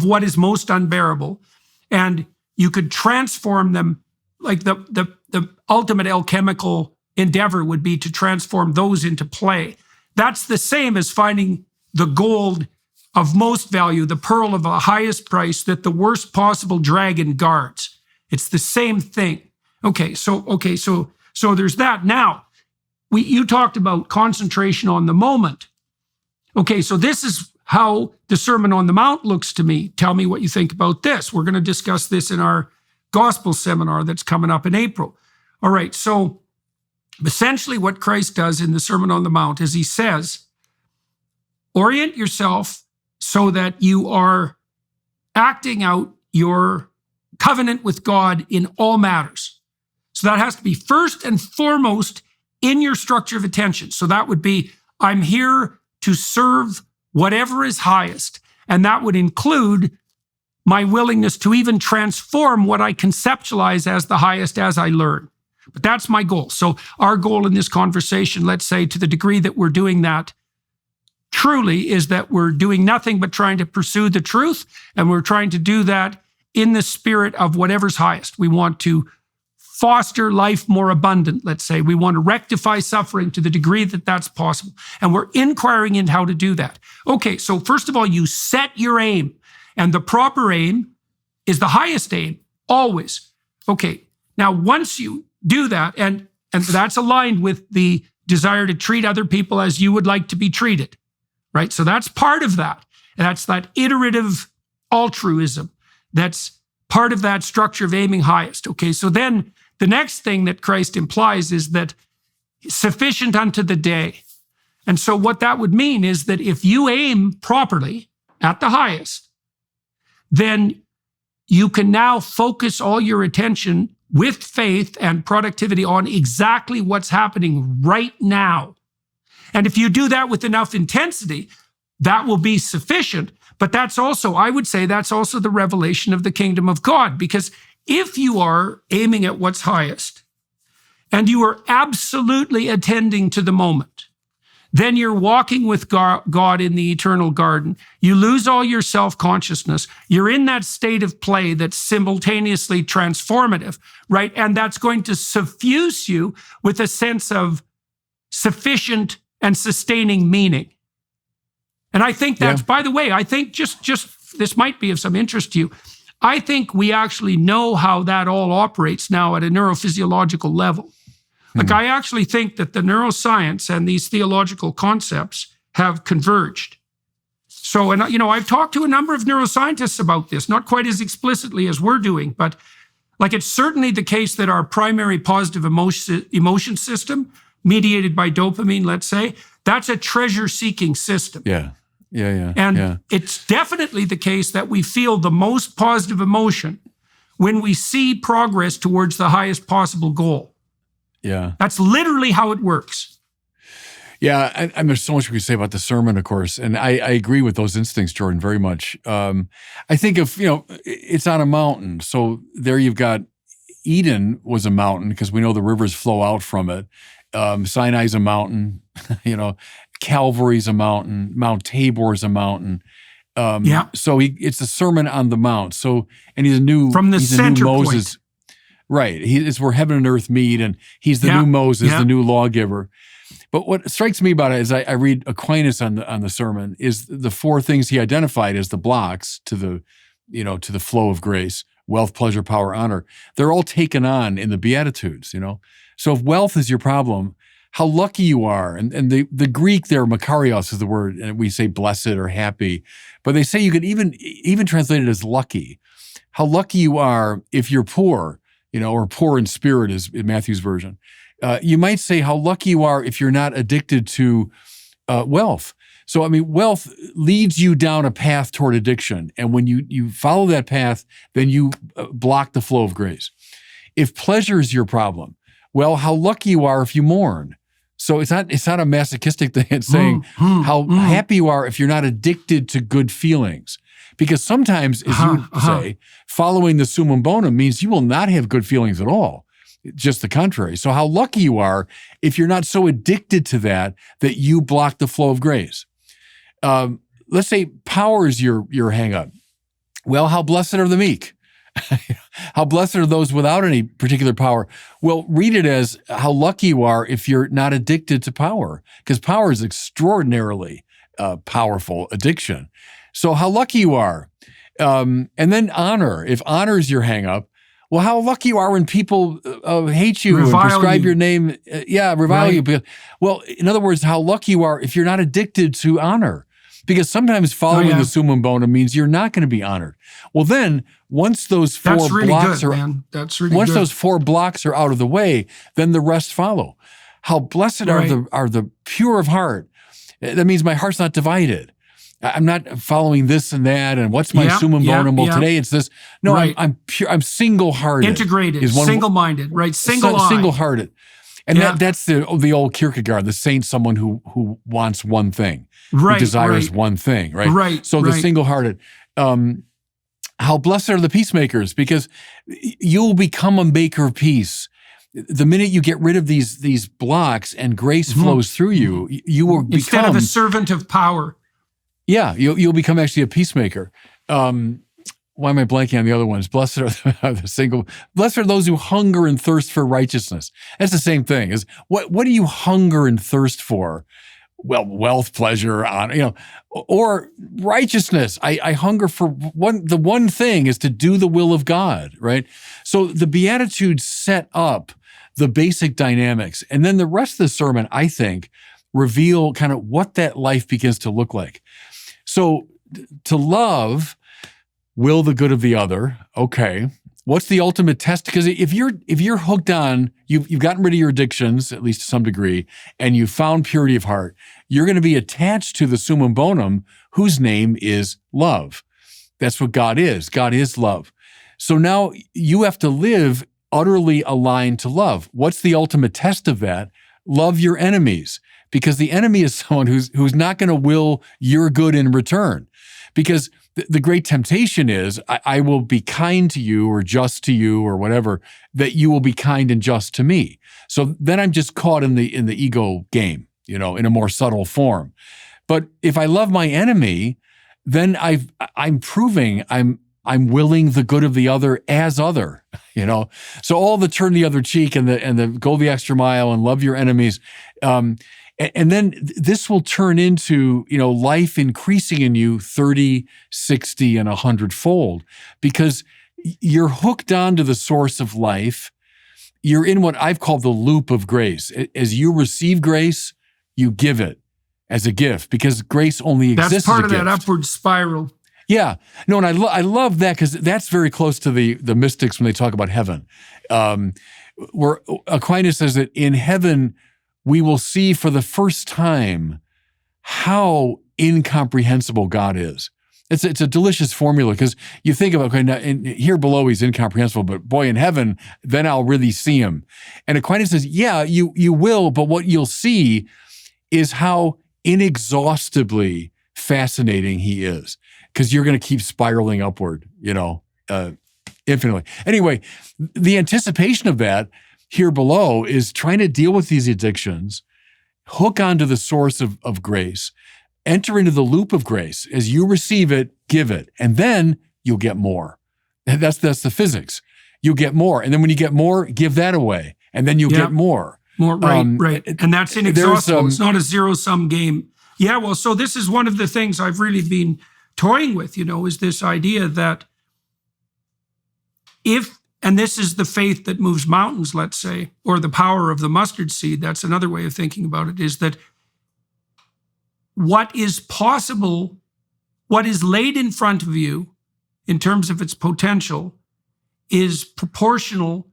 what is most unbearable, and you could transform them. Like the ultimate alchemical endeavor would be to transform those into play. That's the same as finding the gold of most value, the pearl of the highest price that the worst possible dragon guards. It's the same thing. So there's that. Now, you talked about concentration on the moment. Okay, so this is how the Sermon on the Mount looks to me. Tell me what you think about this. We're going to discuss this in our gospel seminar that's coming up in April. All right, so essentially what Christ does in the Sermon on the Mount is he says, orient yourself so that you are acting out your covenant with God in all matters. So that has to be first and foremost in your structure of attention. So that would be, I'm here to serve whatever is highest. And that would include my willingness to even transform what I conceptualize as the highest as I learn. But that's my goal. So our goal in this conversation, let's say to the degree that we're doing that truly, is that we're doing nothing but trying to pursue the truth. And we're trying to do that in the spirit of whatever's highest. We want to foster life more abundant, let's say. We want to rectify suffering to the degree that that's possible. And we're inquiring in how to do that. Okay, so first of all, you set your aim. And the proper aim is the highest aim, always. Okay, now once you do that, and that's aligned with the desire to treat other people as you would like to be treated, right? So that's part of that. And that's that iterative altruism. That's part of that structure of aiming highest. Okay, so then the next thing that Christ implies is that sufficient unto the day. And so what that would mean is that if you aim properly at the highest, then you can now focus all your attention with faith and productivity on exactly what's happening right now. And if you do that with enough intensity, that will be sufficient. But that's also, I would say, that's also the revelation of the kingdom of God. Because if you are aiming at what's highest and you are absolutely attending to the moment, then you're walking with God in the eternal garden. You lose all your self-consciousness. You're in that state of play that's simultaneously transformative, right? And that's going to suffuse you with a sense of sufficient and sustaining meaning. And I think that's, by the way, I think just this might be of some interest to you. I think we actually know how that all operates now at a neurophysiological level. Like, I actually think that the neuroscience and these theological concepts have converged. So, and I've talked to a number of neuroscientists about this, not quite as explicitly as we're doing, but like, it's certainly the case that our primary positive emotion system, mediated by dopamine, let's say, that's a treasure-seeking system. Yeah. And it's definitely the case that we feel the most positive emotion when we see progress towards the highest possible goal. Yeah. That's literally how it works. Yeah, and there's so much we could say about the sermon, of course, and I agree with those instincts, Jordan, very much. I think of, it's on a mountain, so there you've got Eden was a mountain because we know the rivers flow out from it. Sinai's a mountain, Calvary's a mountain, Mount Tabor's a mountain. So it's a sermon on the mount. So, and he's a new Moses. Point. Right. It's where heaven and earth meet, and he's the new Moses, the new lawgiver. But what strikes me about it, as I read Aquinas on the sermon, is the four things he identified as the blocks to the flow of grace: wealth, pleasure, power, honor. They're all taken on in the Beatitudes, So if wealth is your problem, how lucky you are. And the Greek there, makarios is the word, and we say blessed or happy, but they say you could even translate it as lucky. How lucky you are if you're poor, or poor in spirit is in Matthew's version. You might say how lucky you are if you're not addicted to wealth. So, wealth leads you down a path toward addiction. And when you follow that path, then you block the flow of grace. If pleasure is your problem, well, how lucky you are if you mourn. So it's not a masochistic thing. It's saying how happy you are if you're not addicted to good feelings. Because sometimes, as you say, following the summum bonum means you will not have good feelings at all. Just the contrary. So how lucky you are if you're not so addicted to that you block the flow of grace. Let's say power is your hang-up. Well, how blessed are the meek? How blessed are those without any particular power? Well, read it as how lucky you are if you're not addicted to power, because power is extraordinarily powerful addiction. So how lucky you are. And then honor. If honor is your hang-up, well, how lucky you are when people hate you and prescribe your name. Revile you. Well, in other words, how lucky you are if you're not addicted to honor. Because sometimes following the summum bonum means you're not going to be honored. Well, then once those four blocks those four blocks are out of the way, then the rest follow. How blessed are the pure of heart. That means my heart's not divided. I'm not following this and that, and what's my summum bonum? Well, today it's this. No, I'm pure. I'm single-hearted. Integrated, single-minded, right? Single-hearted. And that's the old Kierkegaard, the saint, someone who wants one thing, who desires one thing, right? Right. So the single-hearted. How blessed are the peacemakers, because you'll become a maker of peace. The minute you get rid of these blocks and grace flows through you, you will become instead of a servant of power. Yeah, you'll become actually a peacemaker. Why am I blanking on the other ones? Blessed are the single. Blessed are those who hunger and thirst for righteousness. That's the same thing. Is what do you hunger and thirst for? Well, wealth, pleasure, honor, or righteousness. I hunger for the one thing is to do the will of God, right? So the Beatitudes set up the basic dynamics, and then the rest of the sermon, I think, reveal kind of what that life begins to look like. So to love, will the good of the other. Okay. What's the ultimate test? Because if you're hooked on, you've gotten rid of your addictions, at least to some degree, and you found purity of heart, you're going to be attached to the summum bonum, whose name is love. That's what God is. God is love. So now you have to live utterly aligned to love. What's the ultimate test of that? Love your enemies, because the enemy is someone who's not going to will your good in return. Because the great temptation is, I will be kind to you or just to you or whatever, that you will be kind and just to me. So then I'm just caught in the ego game, in a more subtle form. But if I love my enemy, then I'm proving I'm willing the good of the other as other, So all the turn the other cheek and the go the extra mile and love your enemies. And then this will turn into, life increasing in you 30, 60, and 100-fold, because you're hooked onto the source of life. You're in what I've called the loop of grace. As you receive grace, you give it as a gift, because grace only exists as a gift. That's part of that upward spiral. Yeah. No, and I love that, because that's very close to the mystics when they talk about heaven. Where Aquinas says that in heaven, we will see for the first time how incomprehensible God is. It's a delicious formula, because you think about, okay, now, here below he's incomprehensible, but boy, in heaven, then I'll really see him. And Aquinas says, yeah, you will, but what you'll see is how inexhaustibly fascinating he is, because you're going to keep spiraling upward, infinitely. Anyway, the anticipation of that here below is trying to deal with these addictions, hook onto the source of grace, enter into the loop of grace. As you receive it, give it, and then you'll get more. That's the physics. You'll get more, and then when you get more, give that away, and then you'll get more. More, right. And that's inexhaustible. It's not a zero-sum game. Yeah, well, so this is one of the things I've really been toying with, is this idea that and this is the faith that moves mountains, let's say, or the power of the mustard seed. That's another way of thinking about it, is that what is possible, what is laid in front of you in terms of its potential, is proportional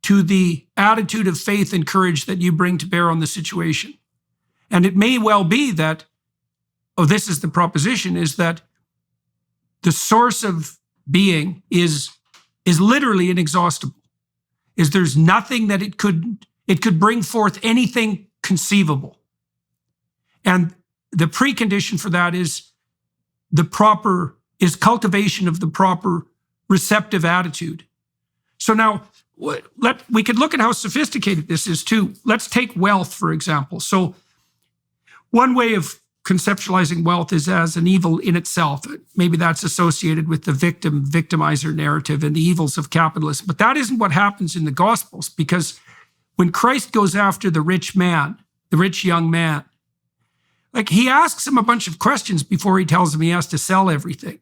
to the attitude of faith and courage that you bring to bear on the situation. And it may well be that, this is the proposition, is that the source of being is literally inexhaustible. Is there's nothing that it could bring forth anything conceivable. And the precondition for that is cultivation of the proper receptive attitude. So now we could look at how sophisticated this is too. Let's take wealth, for example. So one way of conceptualizing wealth is as an evil in itself. Maybe that's associated with the victimizer narrative and the evils of capitalism. But that isn't what happens in the Gospels, because when Christ goes after the rich young man, he asks him a bunch of questions before he tells him he has to sell everything.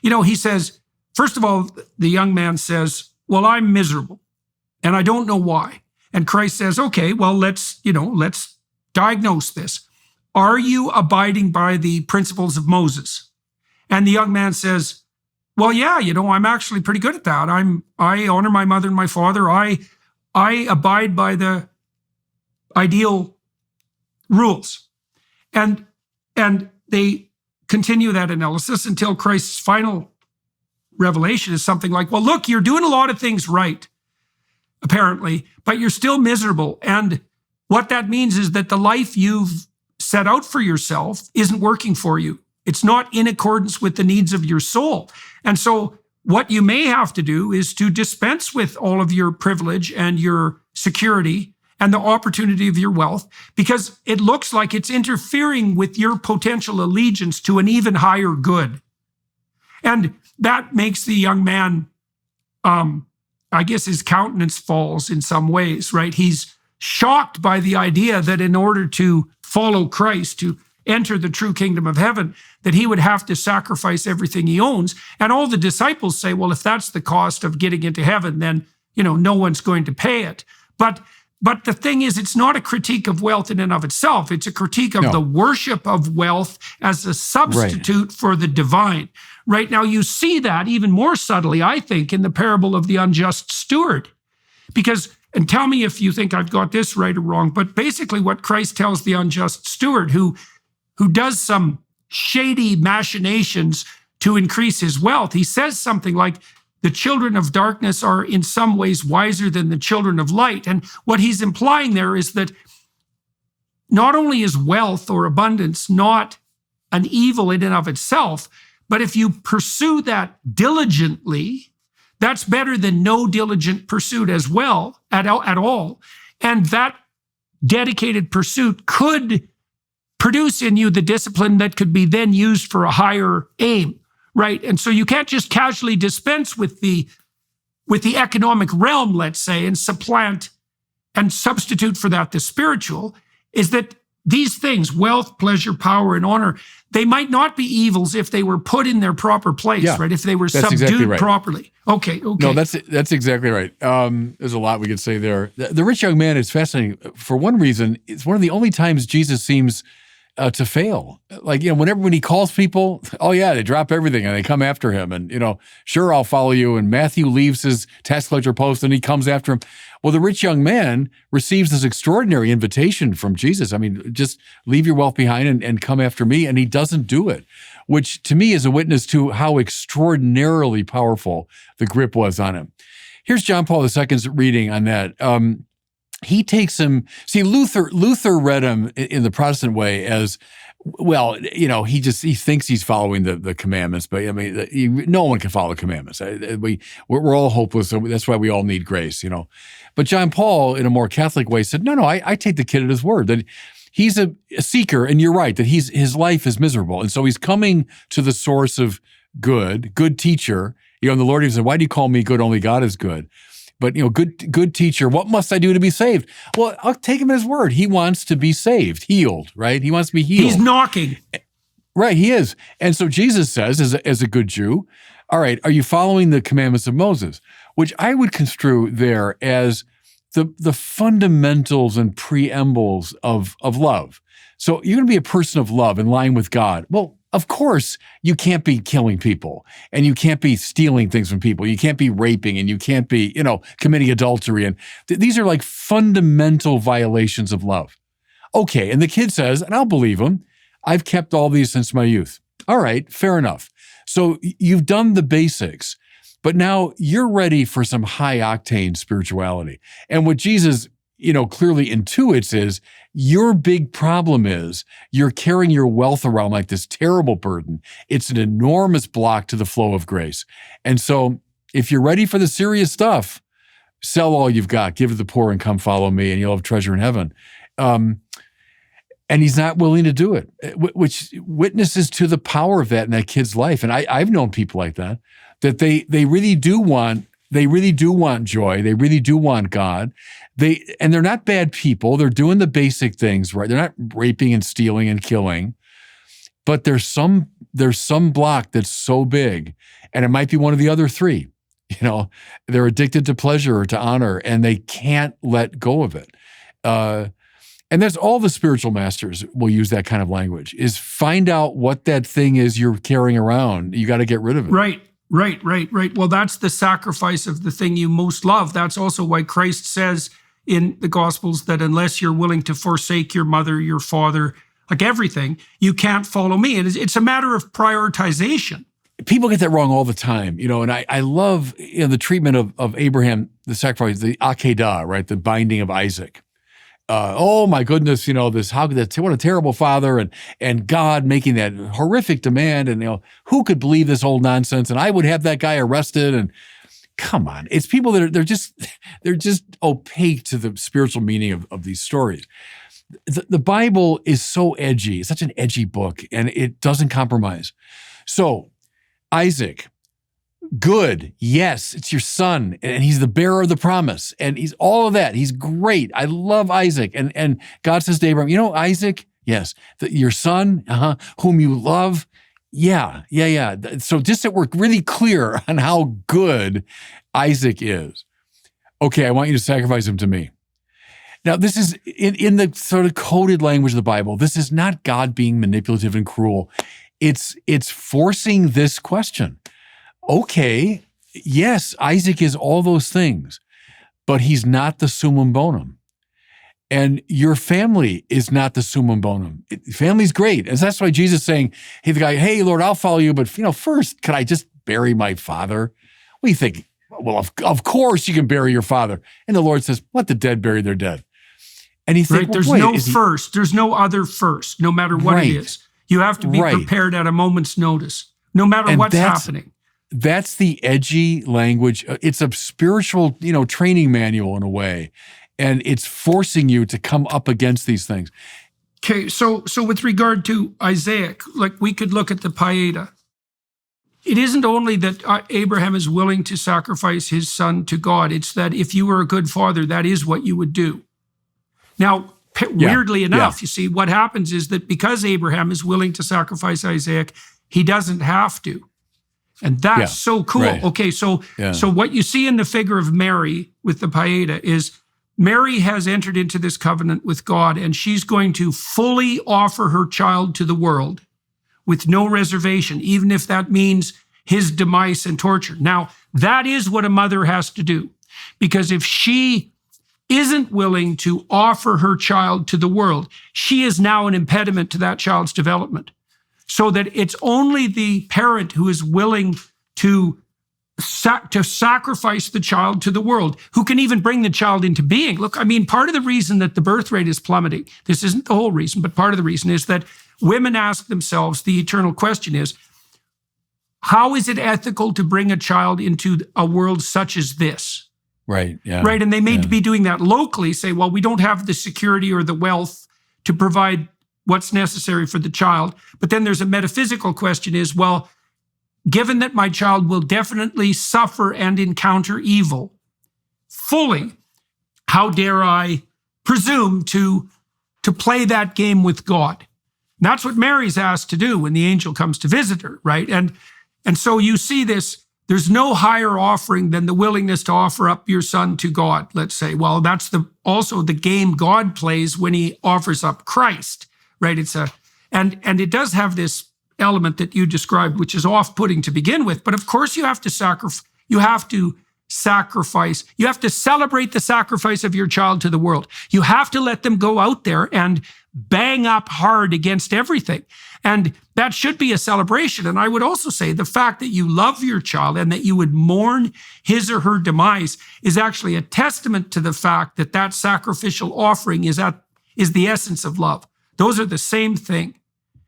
He says, first of all, the young man says, well, I'm miserable and I don't know why. And Christ says, okay, well, let's diagnose this. Are you abiding by the principles of Moses? And the young man says, well, yeah, I'm actually pretty good at that. I honor my mother and my father. I abide by the ideal rules. And they continue that analysis until Christ's final revelation is something like, well, look, you're doing a lot of things right, apparently, but you're still miserable. And what that means is that the life you've set out for yourself isn't working for you. It's not in accordance with the needs of your soul. And so what you may have to do is to dispense with all of your privilege and your security and the opportunity of your wealth, because it looks like it's interfering with your potential allegiance to an even higher good. And that makes the young man, I guess his countenance falls in some ways, right? He's shocked by the idea that in order to follow Christ, to enter the true kingdom of heaven, that he would have to sacrifice everything he owns. And all the disciples say, well, if that's the cost of getting into heaven, then, no one's going to pay it. But But the thing is, it's not a critique of wealth in and of itself. It's a critique of the worship of wealth as a substitute for the divine. Right now, you see that even more subtly, I think, in the parable of the unjust steward. Because, and tell me if you think I've got this right or wrong, but basically what Christ tells the unjust steward who does some shady machinations to increase his wealth, he says something like, the children of darkness are in some ways wiser than the children of light. And what he's implying there is that not only is wealth or abundance not an evil in and of itself, but if you pursue that diligently, that's better than no diligent pursuit as well at all. And that dedicated pursuit could produce in you the discipline that could be then used for a higher aim. Right. And so you can't just casually dispense with the economic realm, let's say, and supplant and substitute for that the spiritual. Is that these things, wealth, pleasure, power, and honor, they might not be evils if they were put in their proper place, right? If they were subdued properly. Okay. No, that's exactly right. There's a lot we could say there. The rich young man is fascinating. For one reason, it's one of the only times Jesus seems to fail. Like, when he calls people, they drop everything and they come after him. And, sure, I'll follow you. And Matthew leaves his tax collector post and he comes after him. Well, the rich young man receives this extraordinary invitation from Jesus. I mean, just leave your wealth behind and come after me. And he doesn't do it, which to me is a witness to how extraordinarily powerful the grip was on him. Here's John Paul II's reading on that. He takes him, Luther read him in the Protestant way as, well, he thinks he's following the commandments, but I mean, no one can follow the commandments. We're all hopeless, so that's why we all need grace, But John Paul, in a more Catholic way, said, no, I take the kid at his word, that he's a seeker, and you're right, that his life is miserable. And so he's coming to the source of good teacher. And the Lord even said, why do you call me good? Only God is good. But, good teacher, what must I do to be saved? Well, I'll take him at his word. He wants to be saved, healed, right? He wants to be healed. He's knocking. Right, he is. And so Jesus says, as a good Jew, all right, are you following the commandments of Moses? Which I would construe there as the fundamentals and preambles of love. So you're going to be a person of love in line with God. Well, of course, you can't be killing people and you can't be stealing things from people. You can't be raping and you can't be, committing adultery. And these are like fundamental violations of love. Okay. And the kid says, and I'll believe him, I've kept all these since my youth. All right, fair enough. So you've done the basics, but now you're ready for some high octane spirituality. And what Jesus clearly intuits is your big problem is you're carrying your wealth around like this terrible burden. It's an enormous block to the flow of grace. And so if you're ready for the serious stuff, sell all you've got, give it to the poor and come follow me and you'll have treasure in heaven. And he's not willing to do it, which witnesses to the power of that in that kid's life. And I've known people like that they really do want joy. They really do want God. And they're not bad people. They're doing the basic things, right? They're not raping and stealing and killing, but there's some block that's so big, and it might be one of the other three. They're addicted to pleasure or to honor, and they can't let go of it. And that's all the spiritual masters will use that kind of language, is find out what that thing is you're carrying around. You got to get rid of it. Right. Well, that's the sacrifice of the thing you most love. That's also why Christ says in the Gospels that unless you're willing to forsake your mother, your father, like everything, you can't follow me. And it's a matter of prioritization. People get that wrong all the time, and I love the treatment of Abraham, the sacrifice, the Akedah, right, the binding of Isaac. Oh my goodness, what a terrible father, and God making that horrific demand, and who could believe this old nonsense? And I would have that guy arrested. And come on, it's people that they're just opaque to the spiritual meaning of these stories. The Bible is so edgy; it's such an edgy book, and it doesn't compromise. So Isaac, good, yes, it's your son, and he's the bearer of the promise, and he's all of that. He's great. I love Isaac. And God says to Abraham, Isaac, yes, your son, whom you love, yeah. So just that we're really clear on how good Isaac is. Okay, I want you to sacrifice him to me. Now, this is in the sort of coded language of the Bible. This is not God being manipulative and cruel. It's forcing this question. Okay, yes, Isaac is all those things, but he's not the summum bonum. And your family is not the summum bonum. Family's great. And that's why Jesus is saying, hey, the guy, hey, Lord, I'll follow you, but first, can I just bury my father? What do you think? Well, of course you can bury your father. And the Lord says, let the dead bury their dead. And you think, right, there's no first. There's no other first, no matter what it is. You have to be prepared at a moment's notice, no matter what's happening. That's the edgy language. It's a spiritual, training manual in a way. And it's forcing you to come up against these things. Okay, so with regard to Isaac, like we could look at the Pieta. It isn't only that Abraham is willing to sacrifice his son to God. It's that if you were a good father, that is what you would do. Now, weirdly enough, you see, what happens is that because Abraham is willing to sacrifice Isaac, he doesn't have to. And that's so cool. Right. Okay, so what you see in the figure of Mary with the Pieta is Mary has entered into this covenant with God, and she's going to fully offer her child to the world with no reservation, even if that means his demise and torture. Now, that is what a mother has to do, because if she isn't willing to offer her child to the world, she is now an impediment to that child's development. So that it's only the parent who is willing to sacrifice the child to the world, who can even bring the child into being. Look, I mean, part of the reason that the birth rate is plummeting, this isn't the whole reason, but part of the reason is that women ask themselves, the eternal question is, how is it ethical to bring a child into a world such as this? Right, yeah. Right, and they may be doing that locally, say, well, we don't have the security or the wealth to provide what's necessary for the child. But then there's a metaphysical question is, well, given that my child will definitely suffer and encounter evil fully, how dare I presume to play that game with God? And that's what Mary's asked to do when the angel comes to visit her, right? And so you see this, there's no higher offering than the willingness to offer up your son to God, let's say. Well, that's also the game God plays when he offers up Christ, right? And it does have this element that you described, which is off-putting to begin with. But of course, you have to sacrifice. You have to celebrate the sacrifice of your child to the world. You have to let them go out there and bang up hard against everything. And that should be a celebration. And I would also say the fact that you love your child and that you would mourn his or her demise is actually a testament to the fact that that sacrificial offering is the essence of love. Those are the same thing.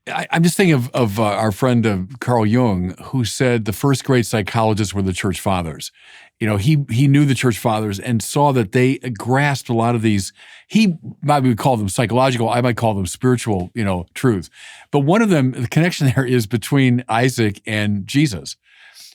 I'm just thinking of our friend Carl Jung, who said the first great psychologists were the church fathers. He knew the church fathers and saw that they grasped a lot of these. He might call them psychological. I might call them spiritual, truths. But one of them, the connection there is between Isaac and Jesus.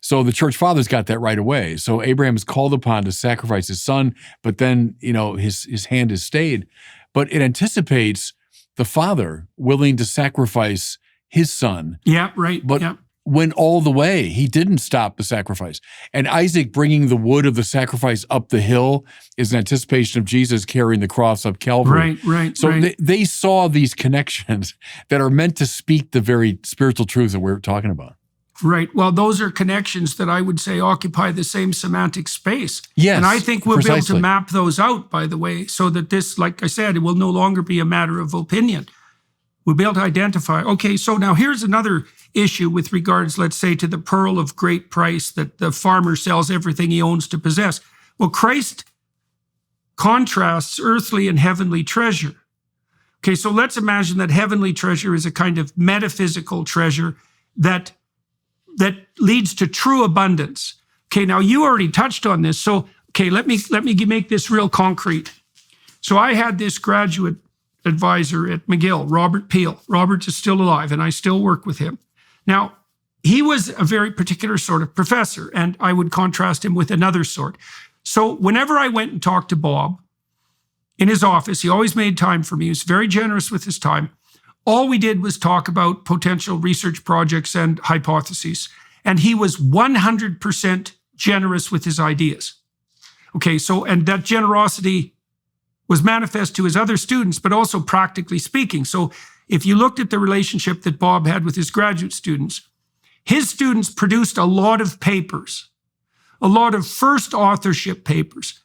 So the church fathers got that right away. So Abraham is called upon to sacrifice his son, but then, his hand is stayed. But it anticipates the father willing to sacrifice his son. Yeah, right. But went all the way. He didn't stop the sacrifice. And Isaac bringing the wood of the sacrifice up the hill is an anticipation of Jesus carrying the cross up Calvary. Right. So they saw these connections that are meant to speak the very spiritual truths that we're talking about. Right. Well, those are connections that I would say occupy the same semantic space. Yes, and I think we'll precisely be able to map those out, by the way, so that this, like I said, it will no longer be a matter of opinion. We'll be able to identify. Okay, so now here's another issue with regards, let's say, to the pearl of great price that the farmer sells everything he owns to possess. Well, Christ contrasts earthly and heavenly treasure. Okay, so let's imagine that heavenly treasure is a kind of metaphysical treasure that leads to true abundance. Okay, now you already touched on this. So, okay, let me make this real concrete. So I had this graduate advisor at McGill, Robert Peel. Robert is still alive, and I still work with him. Now, he was a very particular sort of professor, and I would contrast him with another sort. So whenever I went and talked to Bob in his office, he always made time for me. He was very generous with his time. All we did was talk about potential research projects and hypotheses. And he was 100% generous with his ideas. Okay, so, and that generosity was manifest to his other students, but also practically speaking. So if you looked at the relationship that Bob had with his graduate students, his students produced a lot of papers, a lot of first authorship papers,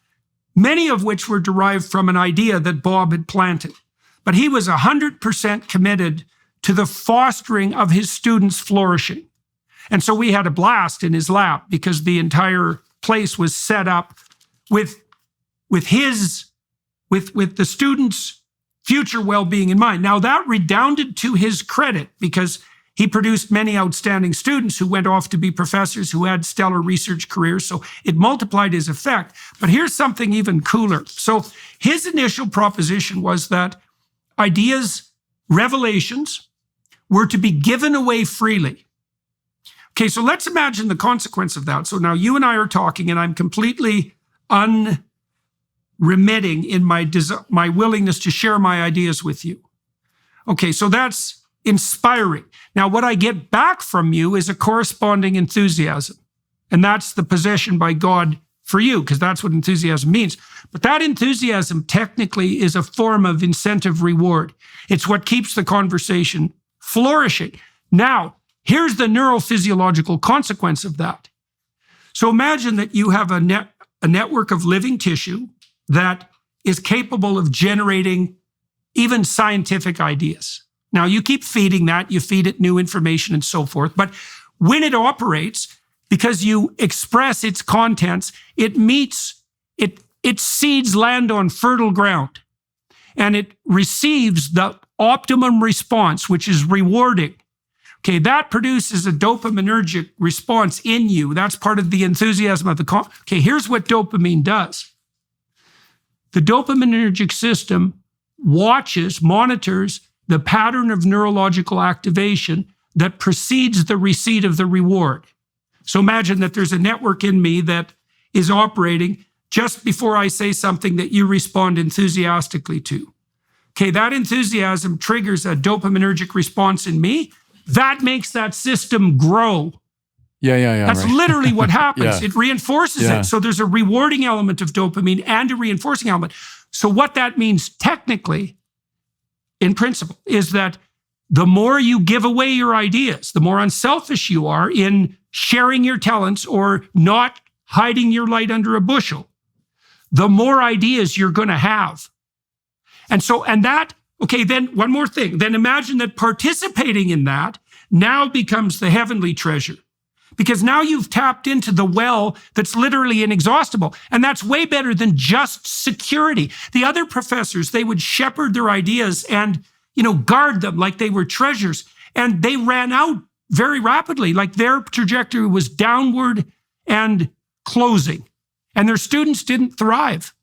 many of which were derived from an idea that Bob had planted. But he was 100% committed to the fostering of his students' flourishing. And so we had a blast in his lab because the entire place was set up with the students' future well-being in mind. Now that redounded to his credit because he produced many outstanding students who went off to be professors who had stellar research careers. So it multiplied his effect. But here's something even cooler. So his initial proposition was that ideas, revelations, were to be given away freely. Okay, so let's imagine the consequence of that. So now you and I are talking, and I'm completely unremitting in my willingness to share my ideas with you. Okay, so that's inspiring. Now, what I get back from you is a corresponding enthusiasm. And that's the possession by God for you, because that's what enthusiasm means. But that enthusiasm technically is a form of incentive reward. It's what keeps the conversation flourishing. Now, here's the neurophysiological consequence of that. So imagine that you have a network of living tissue that is capable of generating even scientific ideas. Now, you keep feeding that, you feed it new information and so forth, but when it operates, because you express its contents, its seeds land on fertile ground, and it receives the optimum response, which is rewarding. Okay, that produces a dopaminergic response in you. That's part of the enthusiasm of the Okay, here's what dopamine does. The dopaminergic system monitors the pattern of neurological activation that precedes the receipt of the reward. So imagine that there's a network in me that is operating just before I say something that you respond enthusiastically to. Okay, that enthusiasm triggers a dopaminergic response in me. That makes that system grow. Yeah. That's right. literally what happens. Yeah. It reinforces Yeah. it. So there's a rewarding element of dopamine and a reinforcing element. So what that means technically, in principle, is that the more you give away your ideas, the more unselfish you are in sharing your talents or not hiding your light under a bushel, the more ideas you're going to have. And then one more thing. Then imagine that participating in that now becomes the heavenly treasure. Because now you've tapped into the well that's literally inexhaustible. And that's way better than just security. The other professors, they would shepherd their ideas and, guard them like they were treasures. And they ran out very rapidly. Like their trajectory was downward and closing. And their students didn't thrive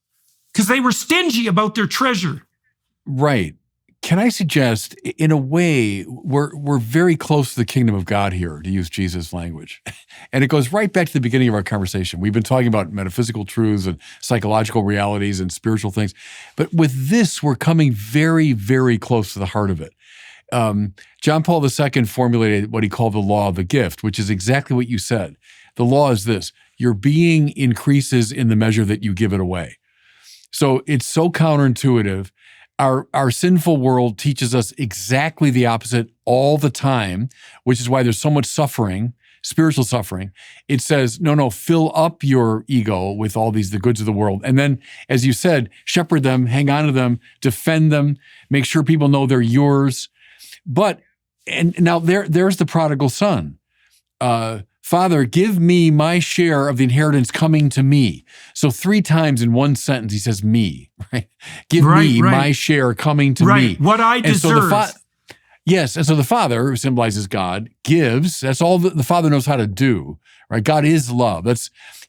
because they were stingy about their treasure. Right. Can I suggest, in a way, we're very close to the kingdom of God here, to use Jesus' language. And it goes right back to the beginning of our conversation. We've been talking about metaphysical truths and psychological realities and spiritual things. But with this, we're coming very, very close to the heart of it. John Paul II formulated what he called the law of the gift, which is exactly what you said. The law is this: your being increases in the measure that you give it away. So it's so counterintuitive. Our sinful world teaches us exactly the opposite all the time, which is why there's so much suffering, spiritual suffering. It says, no, fill up your ego with all the goods of the world. And then, as you said, shepherd them, hang on to them, defend them, make sure people know they're yours. And now there's the prodigal son. Father, give me my share of the inheritance coming to me. So 3 times in one sentence, he says me, right? Give me my share coming to me. What I deserve. Yes, and so the Father, who symbolizes God, gives. That's all the Father knows how to do, right? God is love.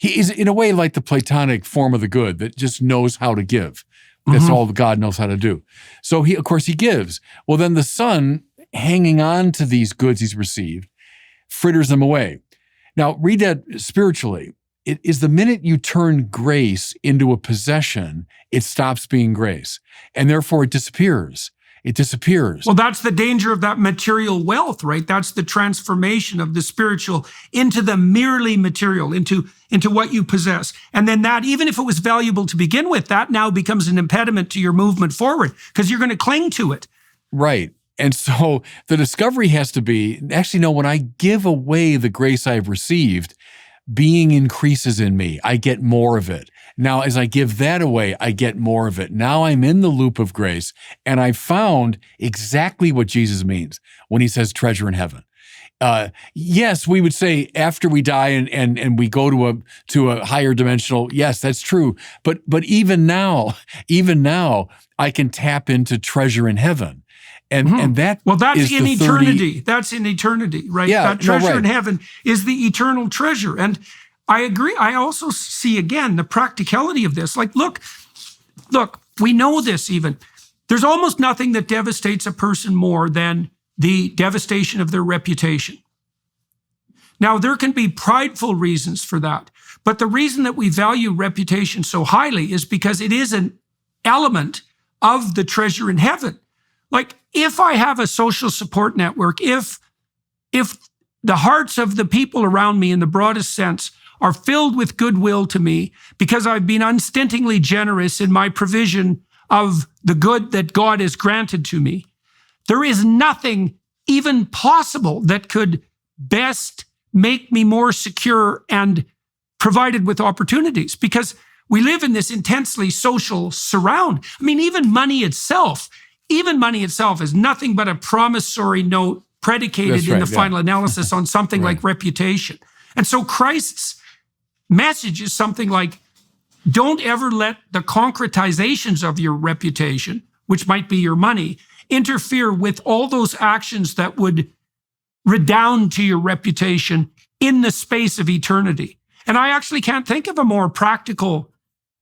He is, in a way, like the Platonic form of the good that just knows how to give. That's all God knows how to do. So of course, he gives. Well, then the Son, hanging on to these goods he's received, fritters them away. Now, read that spiritually. It is the minute you turn grace into a possession, it stops being grace, and therefore it disappears. it disappears. Well, that's the danger of that material wealth, right? That's the transformation of the spiritual into the merely material, into what you possess. And then that, even if it was valuable to begin with, that now becomes an impediment to your movement forward because you're going to cling to it. Right. And so the discovery has to be, actually, no, when I give away the grace I've received, being increases in me. I get more of it. Now, as I give that away, I get more of it. Now I'm in the loop of grace, and I found exactly what Jesus means when he says treasure in heaven. Yes, we would say after we die and we go to a higher dimensional, yes, that's true. But even now, I can tap into treasure in heaven. And that that's in eternity. That's in eternity, right? Yeah, that treasure in heaven is the eternal treasure. And I agree. I also see, again, the practicality of this. Like, look, we know this even. There's almost nothing that devastates a person more than the devastation of their reputation. Now, there can be prideful reasons for that. But the reason that we value reputation so highly is because it is an element of the treasure in heaven. Like, if I have a social support network, if the hearts of the people around me in the broadest sense are filled with goodwill to me because I've been unstintingly generous in my provision of the good that God has granted to me, there is nothing even possible that could best make me more secure and provided with opportunities, because we live in this intensely social surround. I mean, even money itself is nothing but a promissory note predicated in the final analysis on something like reputation. And so Christ's message is something like, don't ever let the concretizations of your reputation, which might be your money, interfere with all those actions that would redound to your reputation in the space of eternity. And I actually can't think of a more practical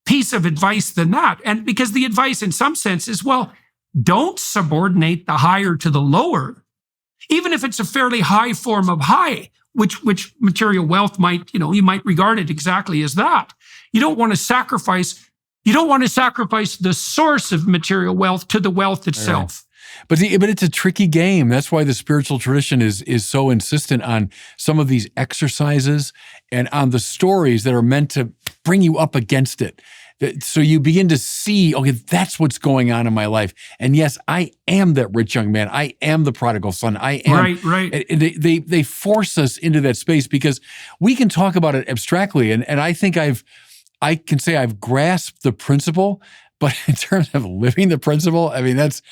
piece of advice than that. And because the advice in some sense is, well, don't subordinate the higher to the lower, even if it's a fairly high form of high, which material wealth might, you might regard it exactly as that. You don't want to sacrifice the source of material wealth to the wealth itself. But it's a tricky game. That's why the spiritual tradition is so insistent on some of these exercises and on the stories that are meant to bring you up against it. So you begin to see, okay, that's what's going on in my life. And yes, I am that rich young man. I am the prodigal son. I am. Right. And they force us into that space because we can talk about it abstractly. And I think I can say I've grasped the principle, but in terms of living the principle, I mean, that's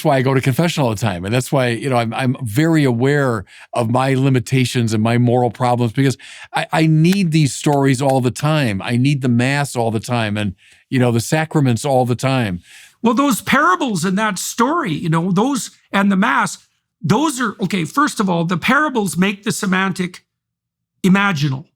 why I go to confession all the time. And that's why, I'm very aware of my limitations and my moral problems, because I need these stories all the time. I need the Mass all the time and, the sacraments all the time. Well, those parables in that story, those and the Mass, those are, okay, first of all, the parables make the semantic imaginal,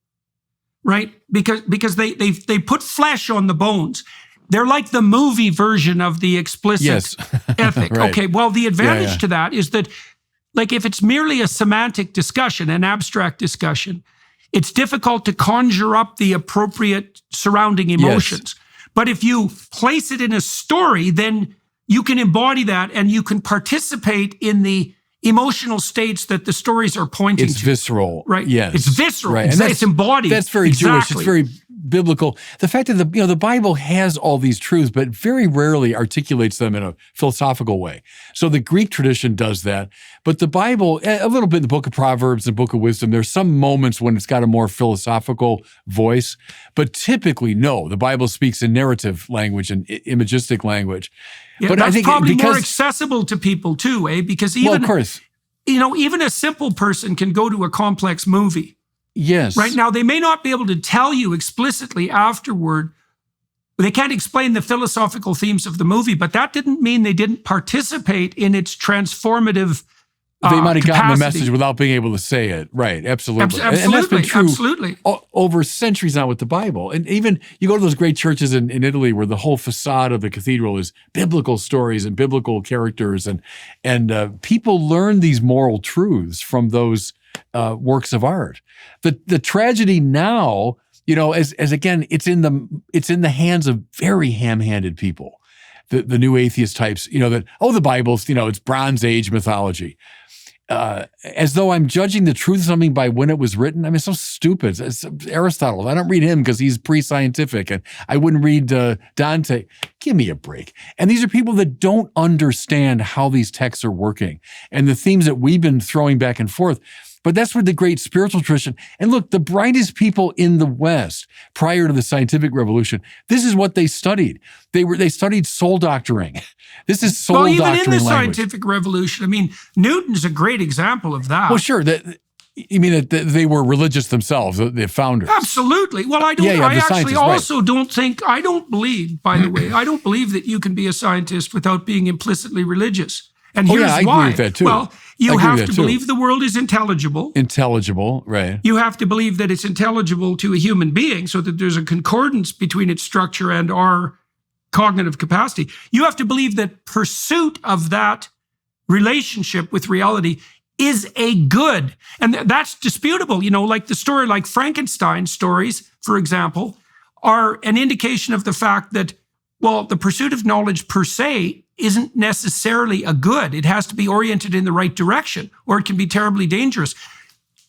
right? Because they put flesh on the bones. They're like the movie version of the explicit ethic. Right. Okay, well, the advantage to that is that, like, if it's merely a semantic discussion, an abstract discussion, it's difficult to conjure up the appropriate surrounding emotions. But if you place it in a story, then you can embody that and you can participate in the emotional states that the stories are pointing to. It's visceral. Right? Yes. It's visceral. Right. It's embodied. That's very Jewish. It's very biblical. The fact that the Bible has all these truths, but very rarely articulates them in a philosophical way. So the Greek tradition does that, but the Bible, a little bit in the Book of Proverbs and Book of Wisdom, there's some moments when it's got a more philosophical voice, but typically, no, the Bible speaks in narrative language and imagistic language. Yeah, but that's I think probably more accessible to people too, because even, of course, even a simple person can go to a complex movie. Yes. Right now, they may not be able to tell you explicitly afterward. They can't explain the philosophical themes of the movie, but that didn't mean they didn't participate in its transformative they might have capacity. gotten the message without being able to say it. Right. Absolutely. Absolutely. And that's been true absolutely. Over centuries now with the Bible. And even you go to those great churches in Italy where the whole facade of the cathedral is biblical stories and biblical characters. And people learn these moral truths from those works of art. The tragedy now, as again, it's in the hands of very ham-handed people the new atheist types, that, the Bible's, it's Bronze Age mythology. As though I'm judging the truth of something by when it was written. I mean, it's so stupid. It's Aristotle. I don't read him because he's pre-scientific, and I wouldn't read Dante. Give me a break. And these are people that don't understand how these texts are working and the themes that we've been throwing back and forth. But that's where the great spiritual tradition, and look, the brightest people in the West prior to the scientific revolution, this is what they studied. They studied soul doctoring. This is soul doctoring language. Even in the scientific revolution, I mean, Newton's a great example of that. Well, sure. You mean that they were religious themselves, the founders? Absolutely. Well, I don't. Yeah, I actually also right. don't think. I don't believe. By the way, I don't believe that you can be a scientist without being implicitly religious. And here's I why. agree with that too. Well, you have to believe the world is intelligible. Intelligible, right. You have to believe that it's intelligible to a human being so that there's a concordance between its structure and our cognitive capacity. You have to believe that pursuit of that relationship with reality is a good. And that's disputable. Like the story, like Frankenstein stories, for example, are an indication of the fact that, well, the pursuit of knowledge per se isn't necessarily a good. It has to be oriented in the right direction, or it can be terribly dangerous.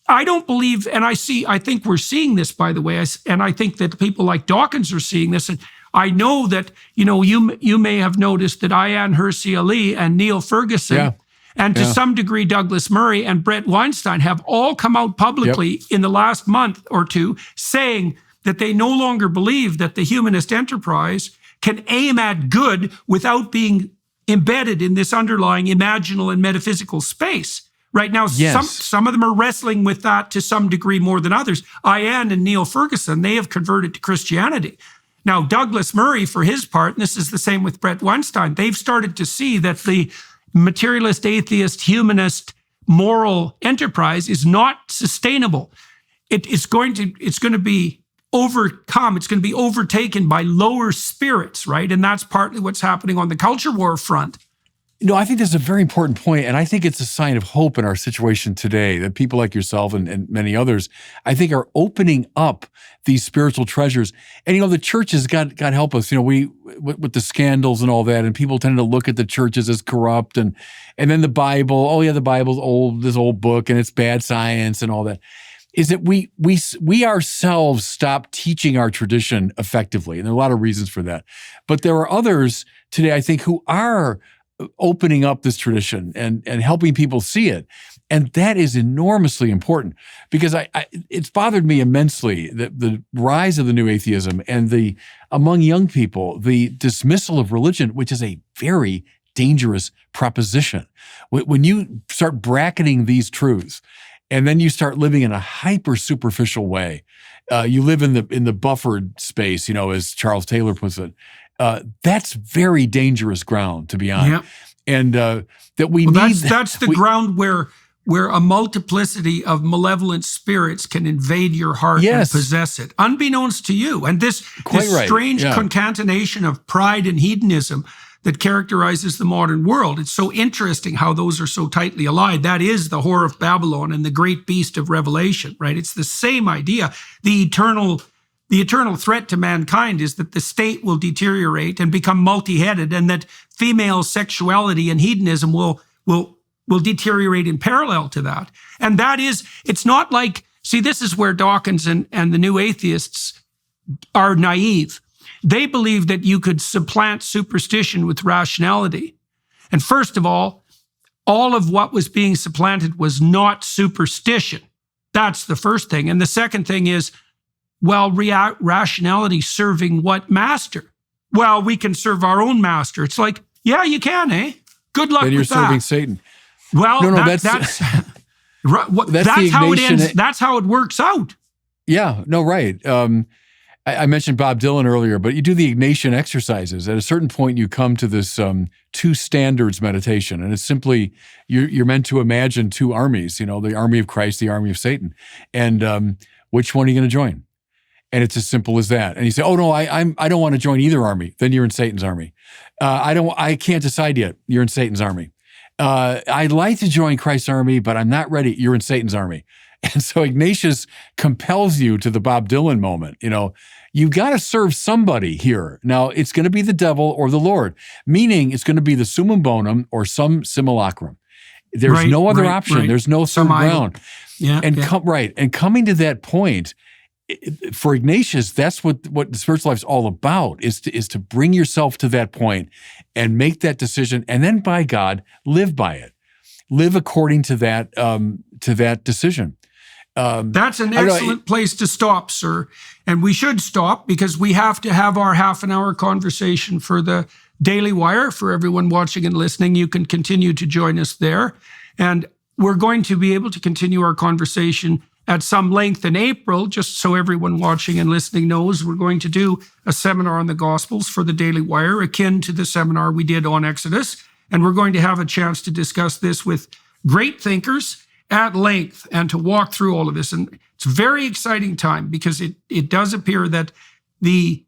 I don't believe, and I think we're seeing this, by the way, and I think that people like Dawkins are seeing this. And I know that, you may have noticed that Ayaan Hirsi Ali and Neil Ferguson, and to some degree Douglas Murray and Brett Weinstein have all come out publicly in the last month or two saying that they no longer believe that the humanist enterprise can aim at good without being embedded in this underlying imaginal and metaphysical space. Right now, some of them are wrestling with that to some degree more than others. Ayaan and Neil Ferguson, they have converted to Christianity. Now, Douglas Murray, for his part, and this is the same with Brett Weinstein, they've started to see that the materialist, atheist, humanist, moral enterprise is not sustainable. It's going to be overcome. It's going to be overtaken by lower spirits, right? And that's partly what's happening on the culture war front. I think that's a very important point, and I think it's a sign of hope in our situation today that people like yourself and many others, I think, are opening up these spiritual treasures. And the churches, God help us, we with the scandals and all that, and people tend to look at the churches as corrupt, and then the Bible, the Bible's old, this old book, and it's bad science and all that. Is that we ourselves stop teaching our tradition effectively, and there are a lot of reasons for that. But there are others today, I think, who are opening up this tradition and helping people see it. And that is enormously important because it's bothered me immensely that the rise of the new atheism and among young people, the dismissal of religion, which is a very dangerous proposition. When you start bracketing these truths, and then you start living in a hyper superficial way, you live in the buffered space, as Charles Taylor puts it. That's very dangerous ground to be on. Yep. And that we need. That's the ground where a multiplicity of malevolent spirits can invade your heart and possess it, unbeknownst to you. And this strange concatenation of pride and hedonism that characterizes the modern world. It's so interesting how those are so tightly allied. That is the whore of Babylon and the great beast of Revelation, right? It's the same idea. The eternal threat to mankind is that the state will deteriorate and become multi-headed, and that female sexuality and hedonism will deteriorate in parallel to that. And it's not like, this is where Dawkins and the new atheists are naive. They believe that you could supplant superstition with rationality. And first of all of what was being supplanted was not superstition. That's the first thing. And the second thing is, rationality serving what master? Well, we can serve our own master. It's like, yeah, you can, eh? Good luck with that. Then you're serving Satan. Well, that's how it ends. That's how it works out. Yeah, no, right. I mentioned Bob Dylan earlier, but you do the Ignatian exercises. At a certain point, you come to this two standards meditation, and it's simply you're meant to imagine two armies. The army of Christ, the army of Satan, and which one are you going to join? And it's as simple as that. And you say, "Oh no, I don't want to join either army." Then you're in Satan's army. I can't decide yet. You're in Satan's army. I'd like to join Christ's army, but I'm not ready. You're in Satan's army. And so Ignatius compels you to the Bob Dylan moment. You got to serve somebody here. Now, it's going to be the devil or the Lord, meaning it's going to be the summum bonum or some simulacrum. There's no other option. Right. There's no third ground. And coming to that point, for Ignatius, that's what the spiritual life is all about, is to bring yourself to that point and make that decision, and then by God, live by it. Live according to that decision. That's an excellent place to stop, sir. And we should stop because we have to have our half-an-hour conversation for the Daily Wire. For everyone watching and listening, you can continue to join us there. And we're going to be able to continue our conversation at some length in April, just so everyone watching and listening knows. We're going to do a seminar on the Gospels for the Daily Wire, akin to the seminar we did on Exodus. And we're going to have a chance to discuss this with great thinkers at length and to walk through all of this. And it's a very exciting time because it does appear that the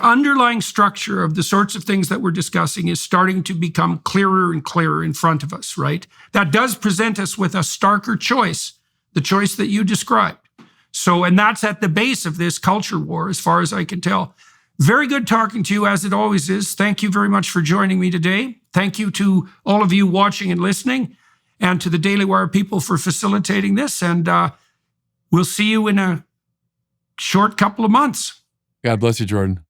underlying structure of the sorts of things that we're discussing is starting to become clearer and clearer in front of us, right? That does present us with a starker choice, the choice that you described. So, and that's at the base of this culture war, as far as I can tell. Very good talking to you, as it always is. Thank you very much for joining me today. Thank you to all of you watching and listening, and to the Daily Wire people for facilitating this. And we'll see you in a short couple of months. God bless you, Jordan.